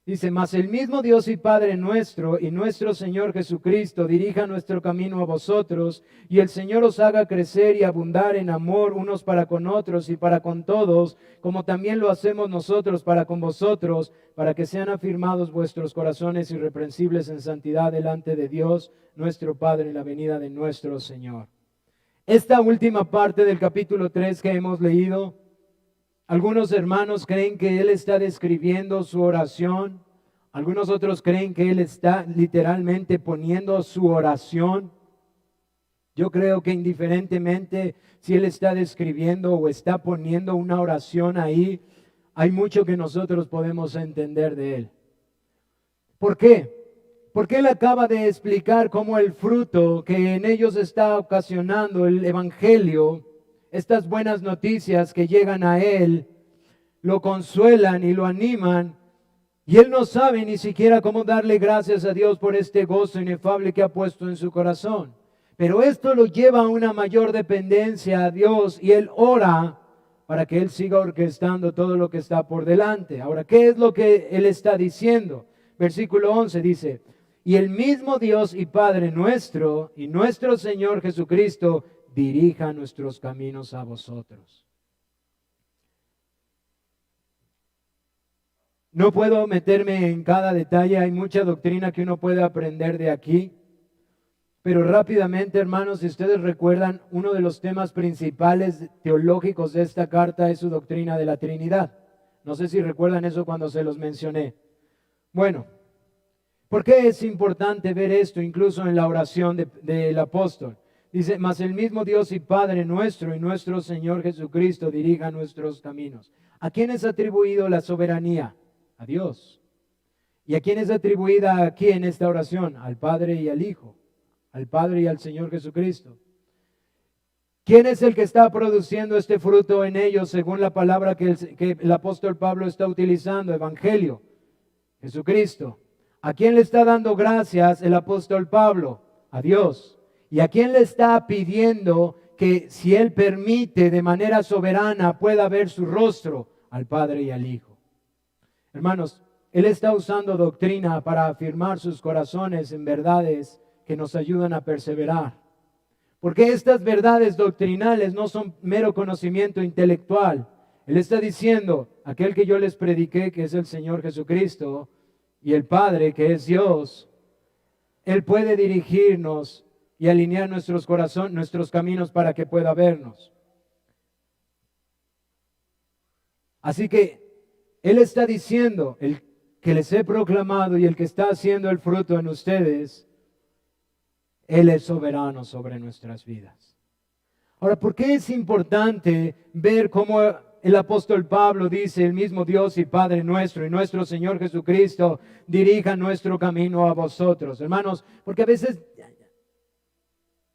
Dice, mas el mismo Dios y Padre nuestro y nuestro Señor Jesucristo dirija nuestro camino a vosotros, y el Señor os haga crecer y abundar en amor unos para con otros y para con todos, como también lo hacemos nosotros para con vosotros, para que sean afirmados vuestros corazones irreprensibles en santidad delante de Dios, nuestro Padre, en la venida de nuestro Señor. Esta última parte del capítulo 3 que hemos leído, algunos hermanos creen que él está describiendo su oración. Algunos otros creen que él está literalmente poniendo su oración. Yo creo que indiferentemente si él está describiendo o está poniendo una oración ahí, hay mucho que nosotros podemos entender de él. ¿Por qué? Porque él acaba de explicar cómo el fruto que en ellos está ocasionando el evangelio, estas buenas noticias que llegan a él, lo consuelan y lo animan, y él no sabe ni siquiera cómo darle gracias a Dios por este gozo inefable que ha puesto en su corazón. Pero esto lo lleva a una mayor dependencia a Dios, y él ora para que él siga orquestando todo lo que está por delante. Ahora, ¿qué es lo que él está diciendo? Versículo 11 dice, y el mismo Dios y Padre nuestro y nuestro Señor Jesucristo dirija nuestros caminos a vosotros. No puedo meterme en cada detalle, hay mucha doctrina que uno puede aprender de aquí, pero rápidamente, hermanos, si ustedes recuerdan, uno de los temas principales teológicos de esta carta es su doctrina de la Trinidad. No sé si recuerdan eso cuando se los mencioné. Bueno, ¿por qué es importante ver esto incluso en la oración del apóstol? Dice, mas el mismo Dios y Padre nuestro y nuestro Señor Jesucristo dirija nuestros caminos. ¿A quién es atribuido la soberanía? A Dios. ¿Y a quién es atribuida aquí en esta oración? Al Padre y al Hijo, al Padre y al Señor Jesucristo. ¿Quién es el que está produciendo este fruto en ellos según la palabra que el apóstol Pablo está utilizando? Evangelio, Jesucristo. ¿A quién le está dando gracias el apóstol Pablo? A Dios. ¿Y a quién le está pidiendo que si él permite de manera soberana pueda ver su rostro? Al Padre y al Hijo. Hermanos, él está usando doctrina para afirmar sus corazones en verdades que nos ayudan a perseverar. Porque estas verdades doctrinales no son mero conocimiento intelectual. Él está diciendo, aquel que yo les prediqué, que es el Señor Jesucristo, y el Padre, que es Dios, Él puede dirigirnos y alinear nuestros corazones, nuestros caminos para que pueda vernos. Así que Él está diciendo, el que les he proclamado y el que está haciendo el fruto en ustedes, Él es soberano sobre nuestras vidas. Ahora, ¿por qué es importante ver cómo el apóstol Pablo dice, el mismo Dios y Padre nuestro y nuestro Señor Jesucristo dirija nuestro camino a vosotros? Hermanos, porque a veces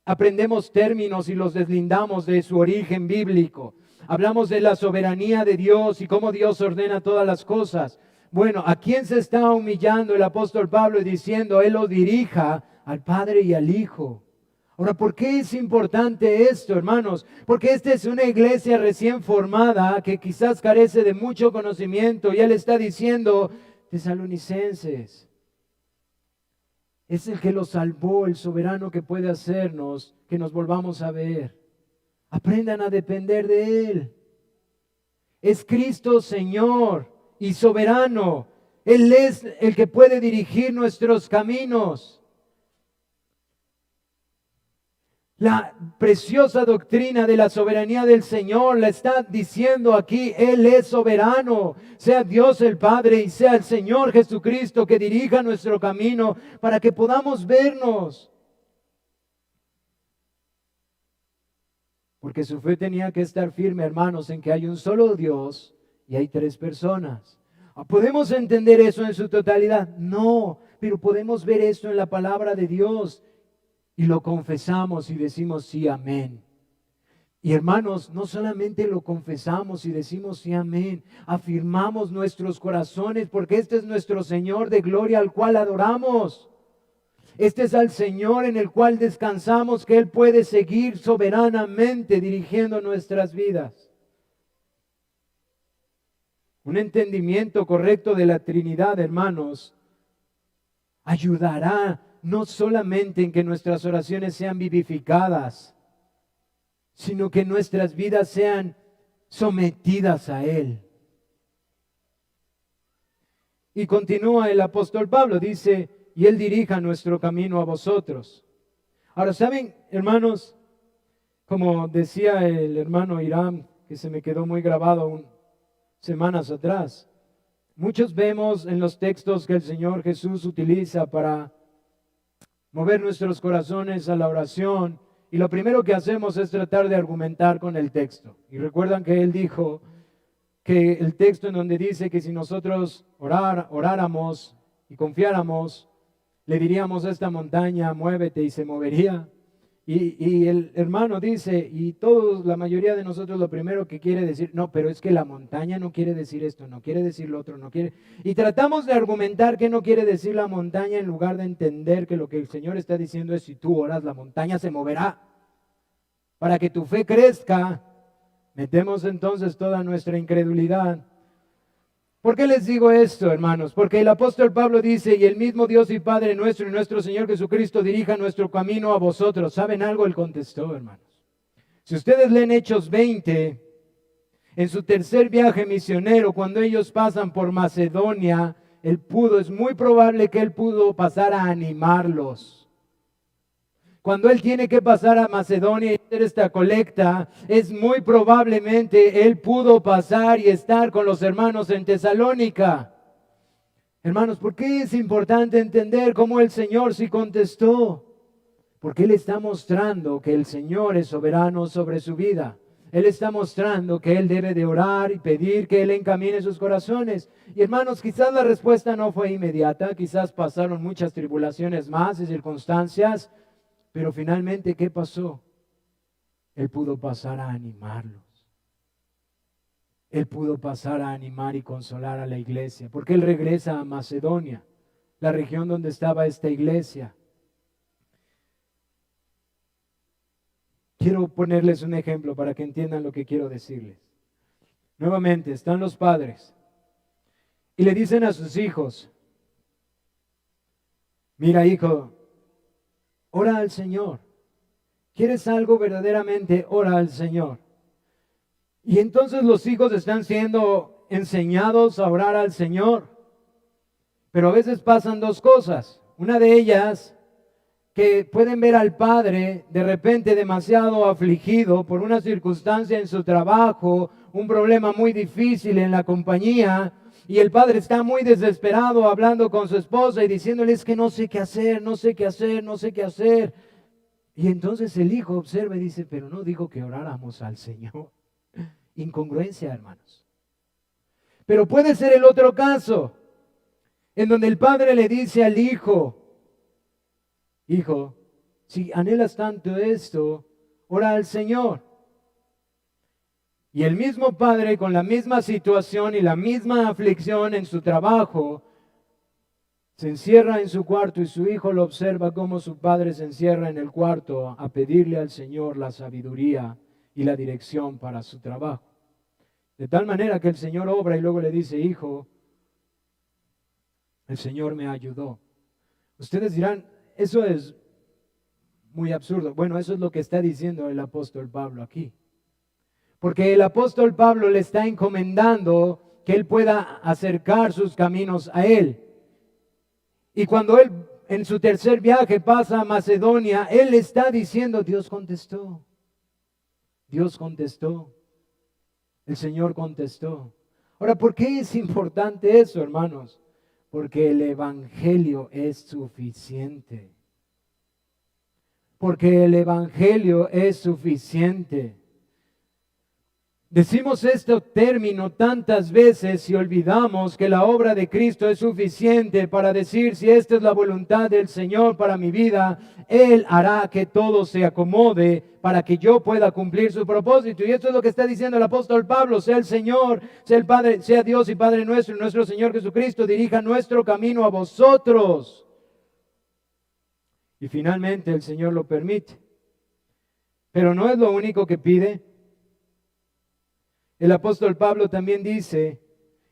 aprendemos términos y los deslindamos de su origen bíblico. Hablamos de la soberanía de Dios y cómo Dios ordena todas las cosas. Bueno, ¿a quién se está humillando el apóstol Pablo y diciendo, Él lo dirija? Al Padre y al Hijo. Ahora, ¿por qué es importante esto, hermanos? Porque esta es una iglesia recién formada que quizás carece de mucho conocimiento, y él está diciendo, tesalonicenses, es el que los salvó, el soberano que puede hacernos que nos volvamos a ver. Aprendan a depender de Él. Es Cristo Señor y soberano. Él es el que puede dirigir nuestros caminos. La preciosa doctrina de la soberanía del Señor la está diciendo aquí. Él es soberano. Sea Dios el Padre y sea el Señor Jesucristo que dirija nuestro camino para que podamos vernos. Porque su fe tenía que estar firme, hermanos, en que hay un solo Dios y hay tres personas. ¿Podemos entender eso en su totalidad? No, pero podemos ver esto en la palabra de Dios. Y lo confesamos y decimos sí, amén. Y hermanos, no solamente lo confesamos y decimos sí, amén. Afirmamos nuestros corazones porque este es nuestro Señor de gloria al cual adoramos. Este es al Señor en el cual descansamos, que Él puede seguir soberanamente dirigiendo nuestras vidas. un entendimiento correcto de la Trinidad, hermanos, ayudará no solamente en que nuestras oraciones sean vivificadas, sino que nuestras vidas sean sometidas a Él. Y continúa el apóstol Pablo, dice, y Él dirija nuestro camino a vosotros. Ahora, ¿saben, hermanos? Como decía el hermano Irán, que se me quedó muy grabado semanas atrás, muchos vemos en los textos que el Señor Jesús utiliza para mover nuestros corazones a la oración, y lo primero que hacemos es tratar de argumentar con el texto. Y recuerdan que Él dijo que el texto en donde dice que si nosotros oráramos y confiáramos, le diríamos a esta montaña, muévete, y se movería. Y el hermano dice, y todos, la mayoría de nosotros lo primero que quiere decir, no, pero es que la montaña no quiere decir esto, no quiere decir lo otro, no quiere. Y tratamos de argumentar qué no quiere decir la montaña en lugar de entender que lo que el Señor está diciendo es, si tú oras, la montaña se moverá. Para que tu fe crezca, metemos entonces toda nuestra incredulidad. ¿Por qué les digo esto, hermanos? Porque el apóstol Pablo dice, y el mismo Dios y Padre nuestro y nuestro Señor Jesucristo dirija nuestro camino a vosotros. ¿Saben algo? Él contestó, hermanos. Si ustedes leen Hechos 20, en su tercer viaje misionero, cuando ellos pasan por Macedonia, es muy probable que él pudo pasar a animarlos. Cuando él tiene que pasar a Macedonia y hacer esta colecta, es muy probablemente él pudo pasar y estar con los hermanos en Tesalónica. Hermanos, ¿por qué es importante entender cómo el Señor sí contestó? Porque Él está mostrando que el Señor es soberano sobre su vida. Él está mostrando que Él debe de orar y pedir que Él encamine sus corazones. Y hermanos, quizás la respuesta no fue inmediata, quizás pasaron muchas tribulaciones más y circunstancias. Pero finalmente, ¿qué pasó? Él pudo pasar a animarlos. Él pudo pasar a animar y consolar a la iglesia, porque Él regresa a Macedonia, la región donde estaba esta iglesia. Quiero ponerles un ejemplo para que entiendan lo que quiero decirles. Nuevamente, están los padres y le dicen a sus hijos, mira, hijo, ora al Señor. ¿Quieres algo verdaderamente? Ora al Señor. Y entonces los hijos están siendo enseñados a orar al Señor. Pero a veces pasan dos cosas. Una de ellas, que pueden ver al padre de repente demasiado afligido por una circunstancia en su trabajo, un problema muy difícil en la compañía, y el padre está muy desesperado hablando con su esposa y diciéndole, es que no sé qué hacer, no sé qué hacer, no sé qué hacer. Y entonces el hijo observa y dice, pero no dijo que oráramos al Señor. Incongruencia, hermanos. Pero puede ser el otro caso, en donde el padre le dice al hijo, hijo, si anhelas tanto esto, ora al Señor. Y el mismo padre, con la misma situación y la misma aflicción en su trabajo, se encierra en su cuarto y su hijo lo observa como su padre se encierra en el cuarto a pedirle al Señor la sabiduría y la dirección para su trabajo. De tal manera que el Señor obra y luego le dice, hijo, el Señor me ayudó. Ustedes dirán, eso es muy absurdo. Bueno, eso es lo que está diciendo el apóstol Pablo aquí. Porque el apóstol Pablo le está encomendando que él pueda acercar sus caminos a él. Y cuando él en su tercer viaje pasa a Macedonia, él está diciendo, Dios contestó. Dios contestó. El Señor contestó. Ahora, ¿por qué es importante eso, hermanos? Porque el Evangelio es suficiente. Porque el Evangelio es suficiente. Decimos este término tantas veces y olvidamos que la obra de Cristo es suficiente para decir si esta es la voluntad del Señor para mi vida, Él hará que todo se acomode para que yo pueda cumplir su propósito. Y esto es lo que está diciendo el apóstol Pablo, sea el Señor, sea el Padre, sea Dios y Padre nuestro, y nuestro Señor Jesucristo, dirija nuestro camino a vosotros. Y finalmente el Señor lo permite. Pero no es lo único que pide. El apóstol Pablo también dice,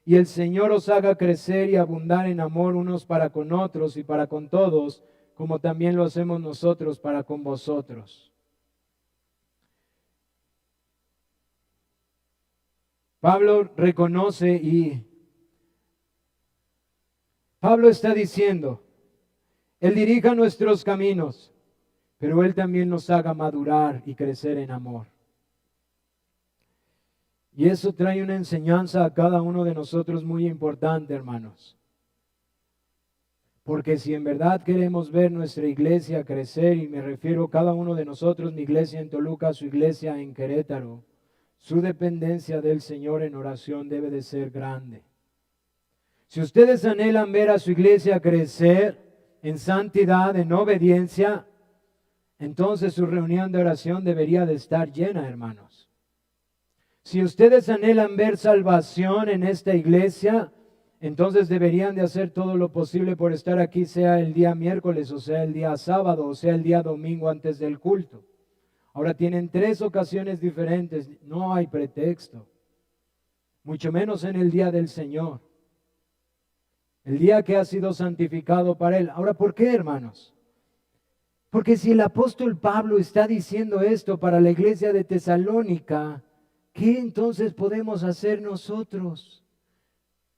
y el Señor os haga crecer y abundar en amor unos para con otros y para con todos, como también lo hacemos nosotros para con vosotros. Pablo reconoce y Pablo está diciendo, Él dirija nuestros caminos, pero Él también nos haga madurar y crecer en amor. Y eso trae una enseñanza a cada uno de nosotros muy importante, hermanos. Porque si en verdad queremos ver nuestra iglesia crecer, y me refiero a cada uno de nosotros, mi iglesia en Toluca, su iglesia en Querétaro, su dependencia del Señor en oración debe de ser grande. Si ustedes anhelan ver a su iglesia crecer en santidad, en obediencia, entonces su reunión de oración debería de estar llena, hermanos. Si ustedes anhelan ver salvación en esta iglesia, entonces deberían de hacer todo lo posible por estar aquí, sea el día miércoles, o sea el día sábado, o sea el día domingo antes del culto. Ahora tienen 3 ocasiones diferentes, no hay pretexto, mucho menos en el día del Señor, el día que ha sido santificado para Él. Ahora, ¿por qué, hermanos? Porque si el apóstol Pablo está diciendo esto para la iglesia de Tesalónica, ¿qué entonces podemos hacer nosotros?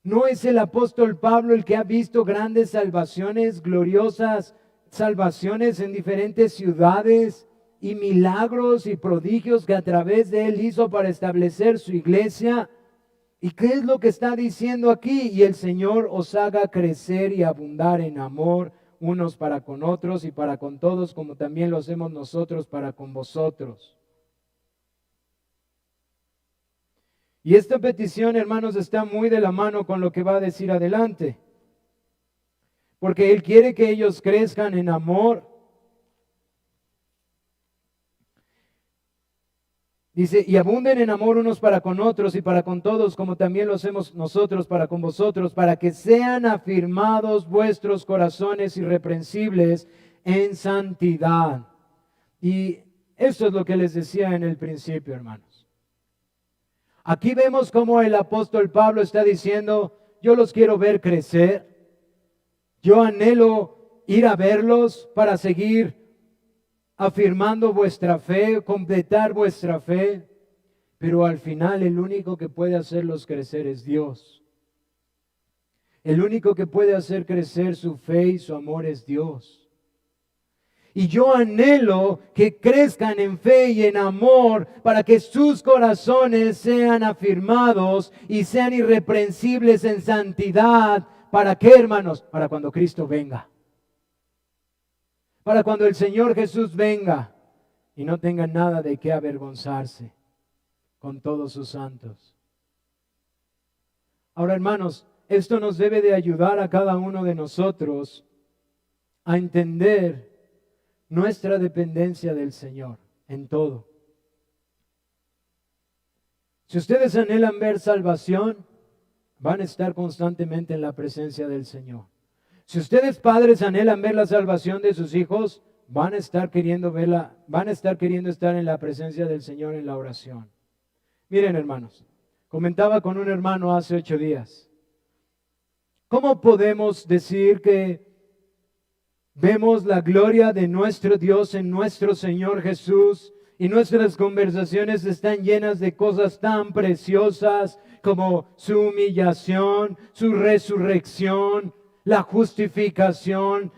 ¿No es el apóstol Pablo el que ha visto grandes salvaciones, gloriosas salvaciones en diferentes ciudades y milagros y prodigios que a través de él hizo para establecer su iglesia? ¿Y qué es lo que está diciendo aquí? Y el Señor os haga crecer y abundar en amor unos para con otros y para con todos, como también lo hacemos nosotros para con vosotros. Y esta petición, hermanos, está muy de la mano con lo que va a decir adelante. Porque Él quiere que ellos crezcan en amor. Dice, y abunden en amor unos para con otros y para con todos, como también lo hacemos nosotros para con vosotros, para que sean afirmados vuestros corazones irreprensibles en santidad. Y esto es lo que les decía en el principio, hermanos. Aquí vemos cómo el apóstol Pablo está diciendo, yo los quiero ver crecer, yo anhelo ir a verlos para seguir afirmando vuestra fe, completar vuestra fe, pero al final el único que puede hacerlos crecer es Dios. El único que puede hacer crecer su fe y su amor es Dios. Y yo anhelo que crezcan en fe y en amor para que sus corazones sean afirmados y sean irreprensibles en santidad. ¿Para qué, hermanos? Para cuando Cristo venga. Para cuando el Señor Jesús venga y no tengan nada de qué avergonzarse con todos sus santos. Ahora, hermanos, esto nos debe de ayudar a cada uno de nosotros a entender nuestra dependencia del Señor en todo. Si ustedes anhelan ver salvación, van a estar constantemente en la presencia del Señor. Si ustedes padres anhelan ver la salvación de sus hijos, van a estar queriendo verla, van a estar queriendo estar en la presencia del Señor en la oración. Miren, hermanos, comentaba con un hermano hace 8 días. ¿Cómo podemos decir que vemos la gloria de nuestro Dios en nuestro Señor Jesús y nuestras conversaciones están llenas de cosas tan preciosas como su humillación, su resurrección, la justificación,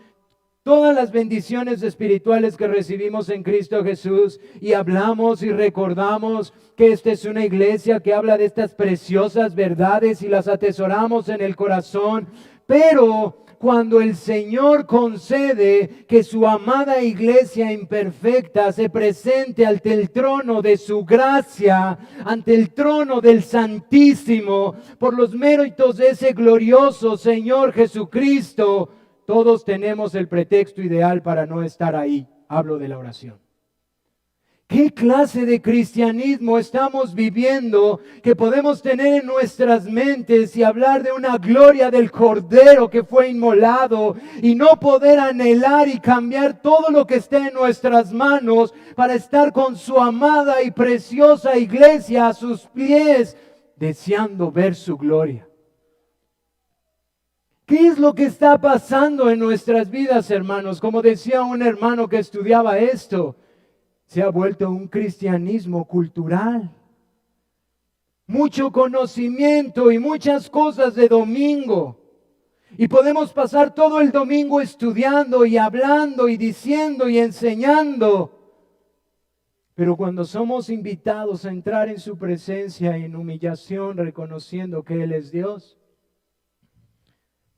todas las bendiciones espirituales que recibimos en Cristo Jesús, y hablamos y recordamos que esta es una iglesia que habla de estas preciosas verdades y las atesoramos en el corazón? Pero cuando el Señor concede que su amada iglesia imperfecta se presente ante el trono de su gracia, ante el trono del Santísimo, por los méritos de ese glorioso Señor Jesucristo, todos tenemos el pretexto ideal para no estar ahí. Hablo de la oración. ¿Qué clase de cristianismo estamos viviendo que podemos tener en nuestras mentes y hablar de una gloria del Cordero que fue inmolado y no poder anhelar y cambiar todo lo que esté en nuestras manos para estar con su amada y preciosa iglesia a sus pies, deseando ver su gloria? ¿Qué es lo que está pasando en nuestras vidas, hermanos? Como decía un hermano que estudiaba esto, se ha vuelto un cristianismo cultural. Mucho conocimiento y muchas cosas de domingo. Y podemos pasar todo el domingo estudiando y hablando y diciendo y enseñando. Pero cuando somos invitados a entrar en su presencia en humillación, reconociendo que Él es Dios,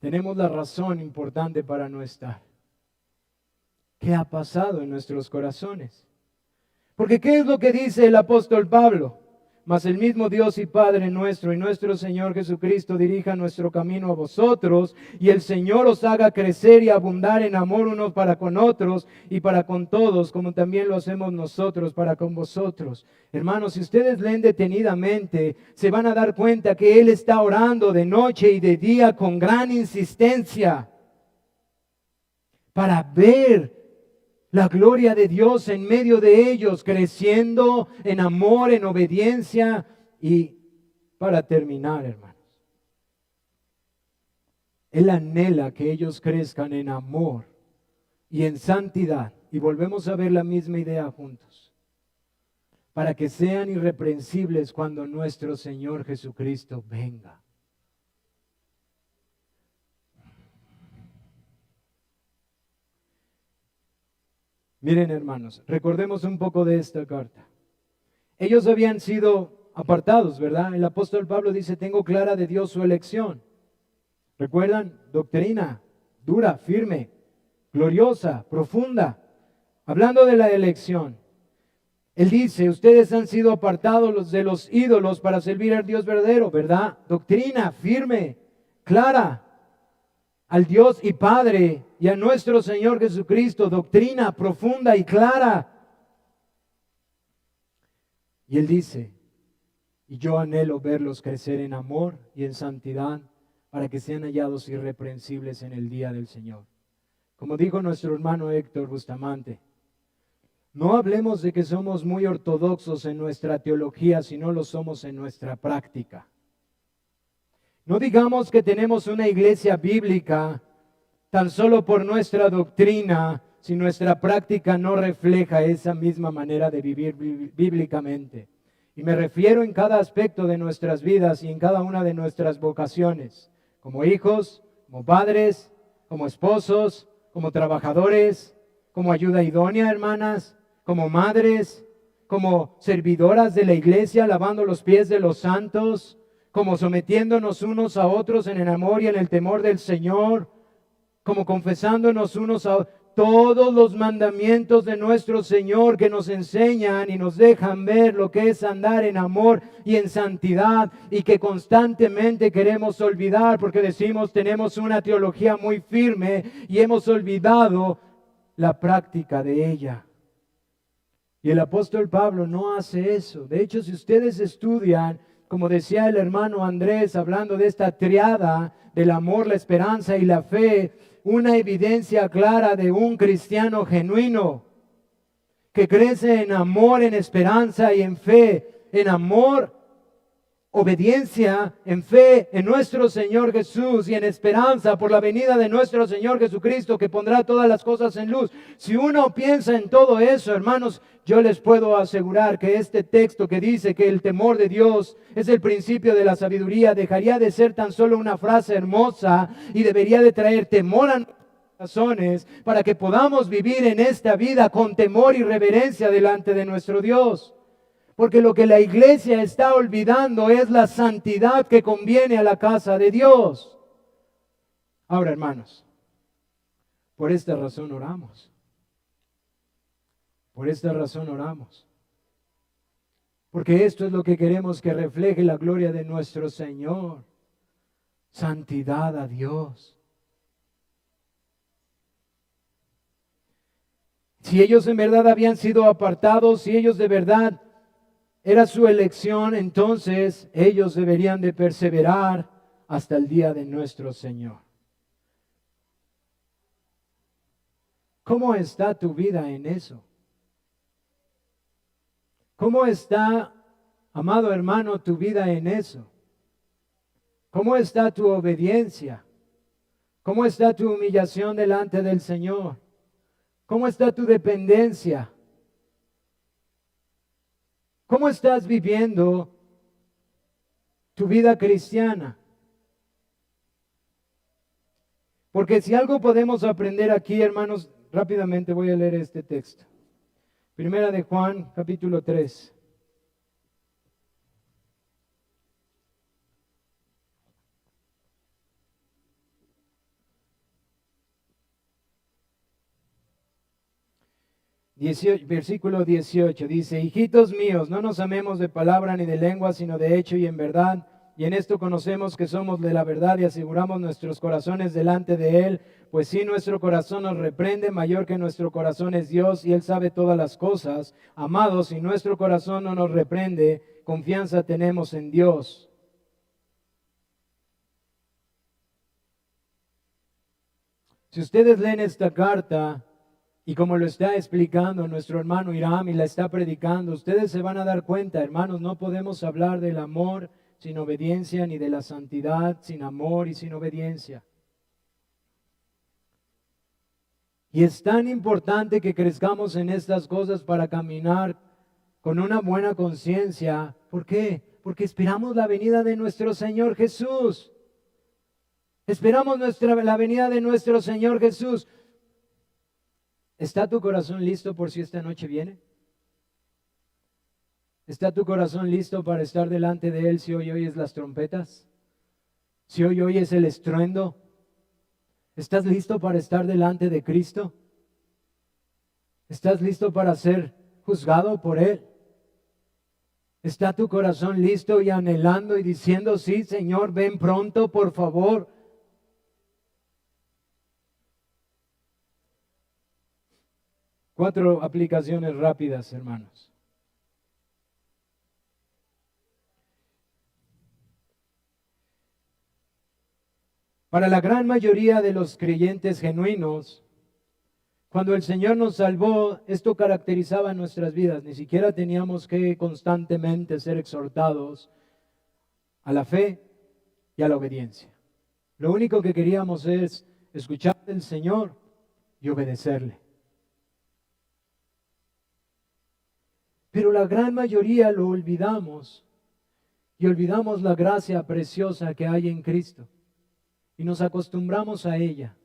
tenemos la razón importante para no estar. ¿Qué ha pasado en nuestros corazones? Porque ¿qué es lo que dice el apóstol Pablo? Mas el mismo Dios y Padre nuestro y nuestro Señor Jesucristo dirija nuestro camino a vosotros, y el Señor os haga crecer y abundar en amor unos para con otros y para con todos, como también lo hacemos nosotros para con vosotros. Hermanos, si ustedes leen detenidamente, se van a dar cuenta que Él está orando de noche y de día con gran insistencia para ver la gloria de Dios en medio de ellos, creciendo en amor, en obediencia. Y para terminar, hermanos, Él anhela que ellos crezcan en amor y en santidad. Y volvemos a ver la misma idea juntos. Para que sean irreprensibles cuando nuestro Señor Jesucristo venga. Miren, hermanos, recordemos un poco de esta carta. Ellos habían sido apartados, ¿verdad? El apóstol Pablo dice, tengo clara de Dios su elección. ¿Recuerdan? Doctrina dura, firme, gloriosa, profunda. Hablando de la elección, él dice, ustedes han sido apartados de los ídolos para servir al Dios verdadero, ¿verdad? Doctrina firme, clara, al Dios y Padre y a nuestro Señor Jesucristo, doctrina profunda y clara. Y Él dice, y yo anhelo verlos crecer en amor y en santidad para que sean hallados irreprensibles en el día del Señor. Como dijo nuestro hermano Héctor Bustamante, no hablemos de que somos muy ortodoxos en nuestra teología, si no lo somos en nuestra práctica. No digamos que tenemos una iglesia bíblica tan solo por nuestra doctrina, si nuestra práctica no refleja esa misma manera de vivir bíblicamente. Y me refiero en cada aspecto de nuestras vidas y en cada una de nuestras vocaciones, como hijos, como padres, como esposos, como trabajadores, como ayuda idónea, hermanas, como madres, como servidoras de la iglesia, lavando los pies de los santos, como sometiéndonos unos a otros en el amor y en el temor del Señor, como confesándonos unos a otros. Todos los mandamientos de nuestro Señor que nos enseñan y nos dejan ver lo que es andar en amor y en santidad, y que constantemente queremos olvidar porque decimos tenemos una teología muy firme y hemos olvidado la práctica de ella. Y el apóstol Pablo no hace eso. De hecho, si ustedes estudian, como decía el hermano Andrés, hablando de esta triada del amor, la esperanza y la fe, una evidencia clara de un cristiano genuino que crece en amor, en esperanza y en fe, en amor, obediencia, en fe en nuestro Señor Jesús y en esperanza por la venida de nuestro Señor Jesucristo, que pondrá todas las cosas en luz. Si uno piensa en todo eso, hermanos, yo les puedo asegurar que este texto que dice que el temor de Dios es el principio de la sabiduría, dejaría de ser tan solo una frase hermosa y debería de traer temor a nuestros corazones para que podamos vivir en esta vida con temor y reverencia delante de nuestro Dios. Porque lo que la iglesia está olvidando es la santidad que conviene a la casa de Dios. Ahora, hermanos, por esta razón oramos. Por esta razón oramos. Porque esto es lo que queremos que refleje la gloria de nuestro Señor. Santidad a Dios. Si ellos en verdad habían sido apartados, si ellos de verdad era su elección, entonces ellos deberían de perseverar hasta el día de nuestro Señor. ¿Cómo está tu vida en eso? ¿Cómo está, amado hermano, tu vida en eso? ¿Cómo está tu obediencia? ¿Cómo está tu humillación delante del Señor? ¿Cómo está tu dependencia? ¿Cómo estás viviendo tu vida cristiana? Porque si algo podemos aprender aquí, hermanos, rápidamente voy a leer este texto. Primera de Juan, capítulo 3. Versículo 18 dice: hijitos míos, no nos amemos de palabra ni de lengua, sino de hecho y en verdad. Y en esto conocemos que somos de la verdad y aseguramos nuestros corazones delante de Él. Pues si nuestro corazón nos reprende, mayor que nuestro corazón es Dios y Él sabe todas las cosas. Amados, si nuestro corazón no nos reprende, confianza tenemos en Dios. Si ustedes leen esta carta, y como lo está explicando nuestro hermano Hiram y la está predicando, ustedes se van a dar cuenta, hermanos, no podemos hablar del amor sin obediencia, ni de la santidad sin amor y sin obediencia. Y es tan importante que crezcamos en estas cosas para caminar con una buena conciencia. ¿Por qué? Porque esperamos la venida de nuestro Señor Jesús. Esperamos la venida de nuestro Señor Jesús. ¿Está tu corazón listo por si esta noche viene? ¿Está tu corazón listo para estar delante de Él si hoy oyes las trompetas? Si hoy oyes el estruendo. ¿Estás listo para estar delante de Cristo? ¿Estás listo para ser juzgado por Él? ¿Está tu corazón listo y anhelando y diciendo: sí, Señor, ven pronto, por favor? Cuatro aplicaciones rápidas, hermanos. Para la gran mayoría de los creyentes genuinos, cuando el Señor nos salvó, esto caracterizaba nuestras vidas. Ni siquiera teníamos que constantemente ser exhortados a la fe y a la obediencia. Lo único que queríamos es escuchar del Señor y obedecerle. Pero la gran mayoría lo olvidamos y olvidamos la gracia preciosa que hay en Cristo y nos acostumbramos a ella.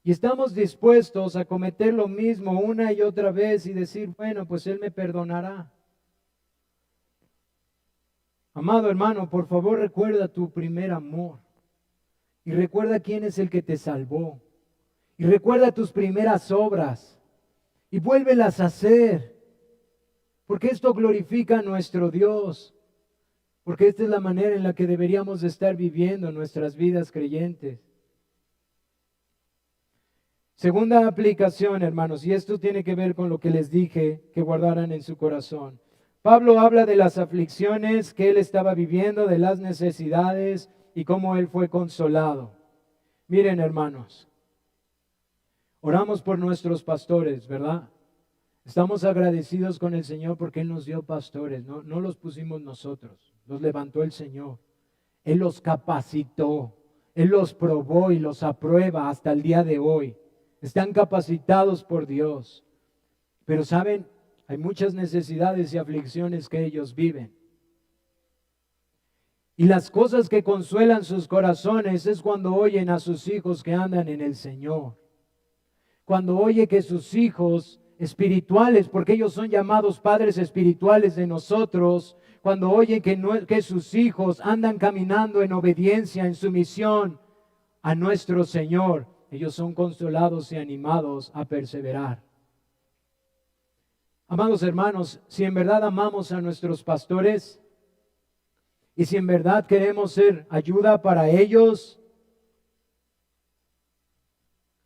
Y estamos dispuestos a cometer lo mismo una y otra vez y decir: bueno, pues Él me perdonará. Amado hermano, por favor recuerda tu primer amor. Y recuerda quién es el que te salvó. Y recuerda tus primeras obras. Y vuélvelas a hacer. Porque esto glorifica a nuestro Dios. Porque esta es la manera en la que deberíamos estar viviendo nuestras vidas creyentes. Segunda aplicación, hermanos, y esto tiene que ver con lo que les dije que guardaran en su corazón. Pablo habla de las aflicciones que él estaba viviendo, de las necesidades y cómo él fue consolado. Miren, hermanos, oramos por nuestros pastores, ¿verdad? Estamos agradecidos con el Señor porque Él nos dio pastores, no los pusimos nosotros, los levantó el Señor. Él los capacitó, Él los probó y los aprueba hasta el día de hoy. Están capacitados por Dios. Pero saben, hay muchas necesidades y aflicciones que ellos viven. Y las cosas que consuelan sus corazones es cuando oyen a sus hijos que andan en el Señor. Cuando oye que sus hijos espirituales, porque ellos son llamados padres espirituales de nosotros, cuando oyen que sus hijos andan caminando en obediencia, en sumisión a nuestro Señor, ellos son consolados y animados a perseverar. Amados hermanos, si en verdad amamos a nuestros pastores y si en verdad queremos ser ayuda para ellos,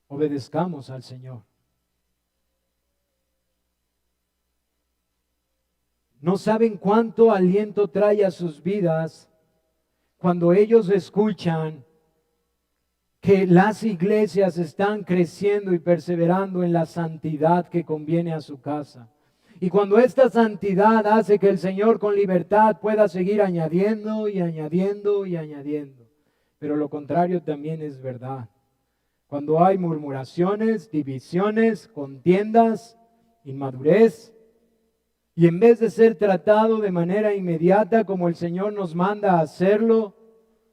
obedezcamos al Señor. No saben cuánto aliento trae a sus vidas cuando ellos escuchan que las iglesias están creciendo y perseverando en la santidad que conviene a su casa. Y cuando esta santidad hace que el Señor con libertad pueda seguir añadiendo y añadiendo y añadiendo. Pero lo contrario también es verdad. Cuando hay murmuraciones, divisiones, contiendas, inmadurez, y en vez de ser tratado de manera inmediata como el Señor nos manda a hacerlo,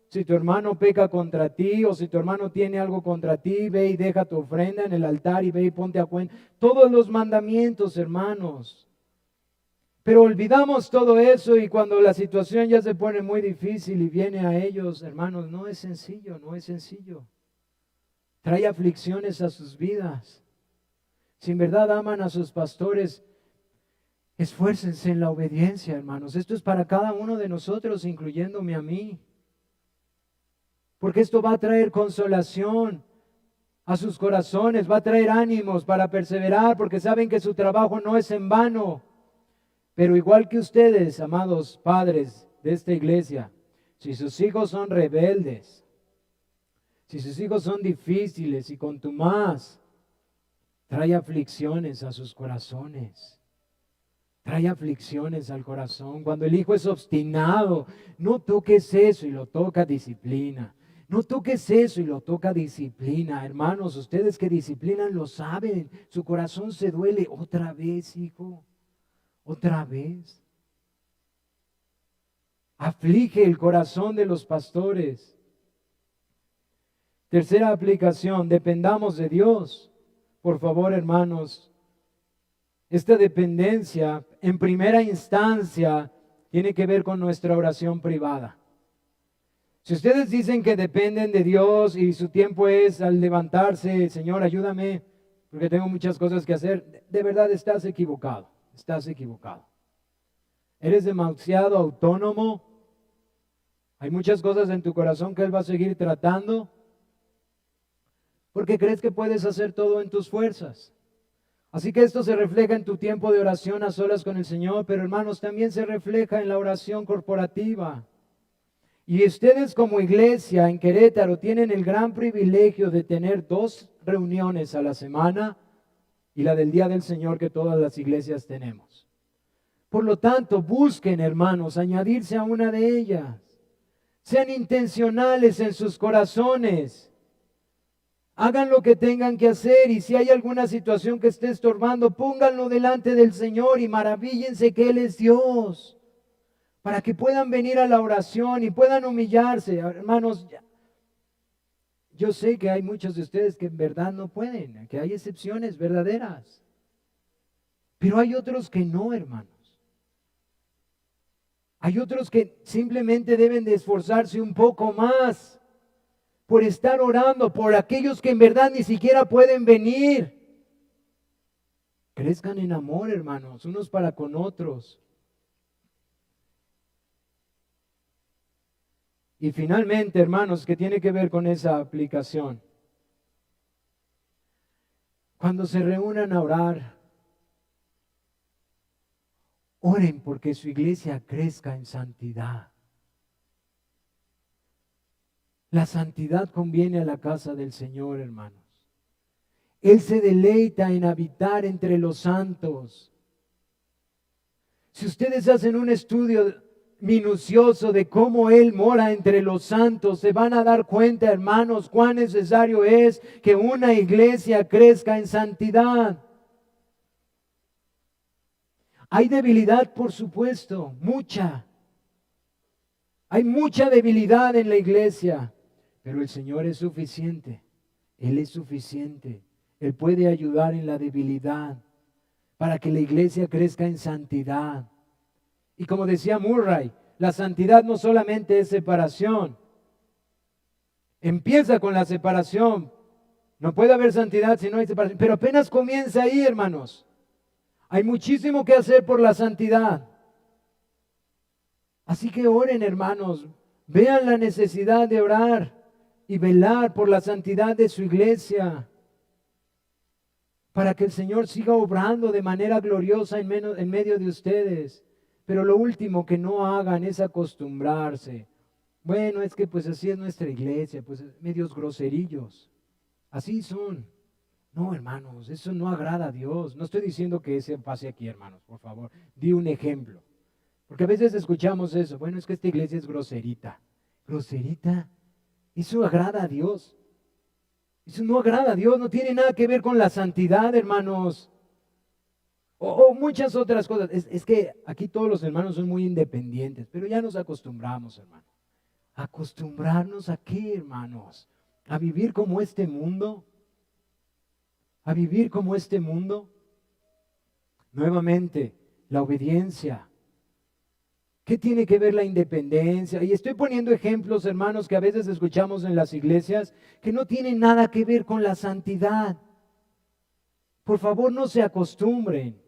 si tu hermano peca contra ti o si tu hermano tiene algo contra ti, ve y deja tu ofrenda en el altar y ve y ponte a cuenta. Todos los mandamientos, hermanos. Pero olvidamos todo eso y cuando la situación ya se pone muy difícil y viene a ellos, hermanos, no es sencillo, no es sencillo. Trae aflicciones a sus vidas. Si en verdad aman a sus pastores, esfuércense en la obediencia, hermanos. Esto es para cada uno de nosotros, incluyéndome a mí. Porque esto va a traer consolación a sus corazones, va a traer ánimos para perseverar, porque saben que su trabajo no es en vano. Pero igual que ustedes, amados padres de esta iglesia, si sus hijos son rebeldes, si sus hijos son difíciles y contumaz, trae aflicciones a sus corazones. Trae aflicciones al corazón. Cuando el hijo es obstinado, no toques eso y lo toca disciplina. No toques eso y lo toca disciplina. Hermanos, ustedes que disciplinan lo saben. Su corazón se duele. Otra vez, hijo. Otra vez. Aflige el corazón de los pastores. Tercera aplicación, dependamos de Dios. Por favor, hermanos, esta dependencia en primera instancia tiene que ver con nuestra oración privada. Si ustedes dicen que dependen de Dios y su tiempo es al levantarse, Señor, ayúdame, porque tengo muchas cosas que hacer, de verdad estás equivocado, estás equivocado. Eres demasiado autónomo, hay muchas cosas en tu corazón que Él va a seguir tratando, porque crees que puedes hacer todo en tus fuerzas. Así que esto se refleja en tu tiempo de oración a solas con el Señor, pero hermanos, también se refleja en la oración corporativa. Y ustedes como iglesia en Querétaro tienen el gran privilegio de tener 2 reuniones a la semana y la del Día del Señor que todas las iglesias tenemos. Por lo tanto, busquen, hermanos, añadirse a una de ellas. Sean intencionales en sus corazones. Hagan lo que tengan que hacer y si hay alguna situación que esté estorbando, pónganlo delante del Señor y maravíllense que Él es Dios. Para que puedan venir a la oración y puedan humillarse. Hermanos, yo sé que hay muchos de ustedes que en verdad no pueden, que hay excepciones verdaderas. Pero hay otros que no, hermanos. Hay otros que simplemente deben de esforzarse un poco más por estar orando por aquellos que en verdad ni siquiera pueden venir. Crezcan en amor, hermanos, unos para con otros. Y finalmente, hermanos, que tiene que ver con esa aplicación. Cuando se reúnan a orar, oren porque su iglesia crezca en santidad. La santidad conviene a la casa del Señor, hermanos. Él se deleita en habitar entre los santos. Si ustedes hacen un estudio minucioso de cómo Él mora entre los santos, se van a dar cuenta, hermanos, cuán necesario es que una iglesia crezca en santidad. Hay debilidad, por supuesto, mucha. Hay mucha debilidad en la iglesia, pero el Señor es suficiente. Él es suficiente. Él puede ayudar en la debilidad para que la iglesia crezca en santidad. Y como decía Murray, la santidad no solamente es separación. Empieza con la separación. No puede haber santidad si no hay separación. Pero apenas comienza ahí, hermanos. Hay muchísimo que hacer por la santidad. Así que oren, hermanos. Vean la necesidad de orar y velar por la santidad de su iglesia, para que el Señor siga obrando de manera gloriosa en medio de ustedes. Pero lo último que no hagan es acostumbrarse. Bueno, es que pues así es nuestra iglesia, pues medios groserillos. Así son. No, hermanos, eso no agrada a Dios. No estoy diciendo que ese pase aquí, hermanos, por favor. Di un ejemplo. Porque a veces escuchamos eso. Bueno, es que esta iglesia es groserita. ¿Groserita? ¿Eso agrada a Dios? Eso no agrada a Dios, no tiene nada que ver con la santidad, hermanos. O muchas otras cosas. Es que aquí todos los hermanos son muy independientes, pero ya nos acostumbramos, hermano. ¿Acostumbrarnos a qué, hermanos? ¿A vivir como este mundo? ¿A vivir como este mundo? Nuevamente, la obediencia. ¿Qué tiene que ver la independencia? Y estoy poniendo ejemplos, hermanos, que a veces escuchamos en las iglesias, que no tienen nada que ver con la santidad. Por favor, no se acostumbren.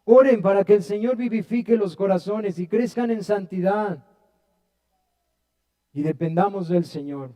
Oren para que el Señor vivifique los corazones y crezcan en santidad. Y dependamos del Señor.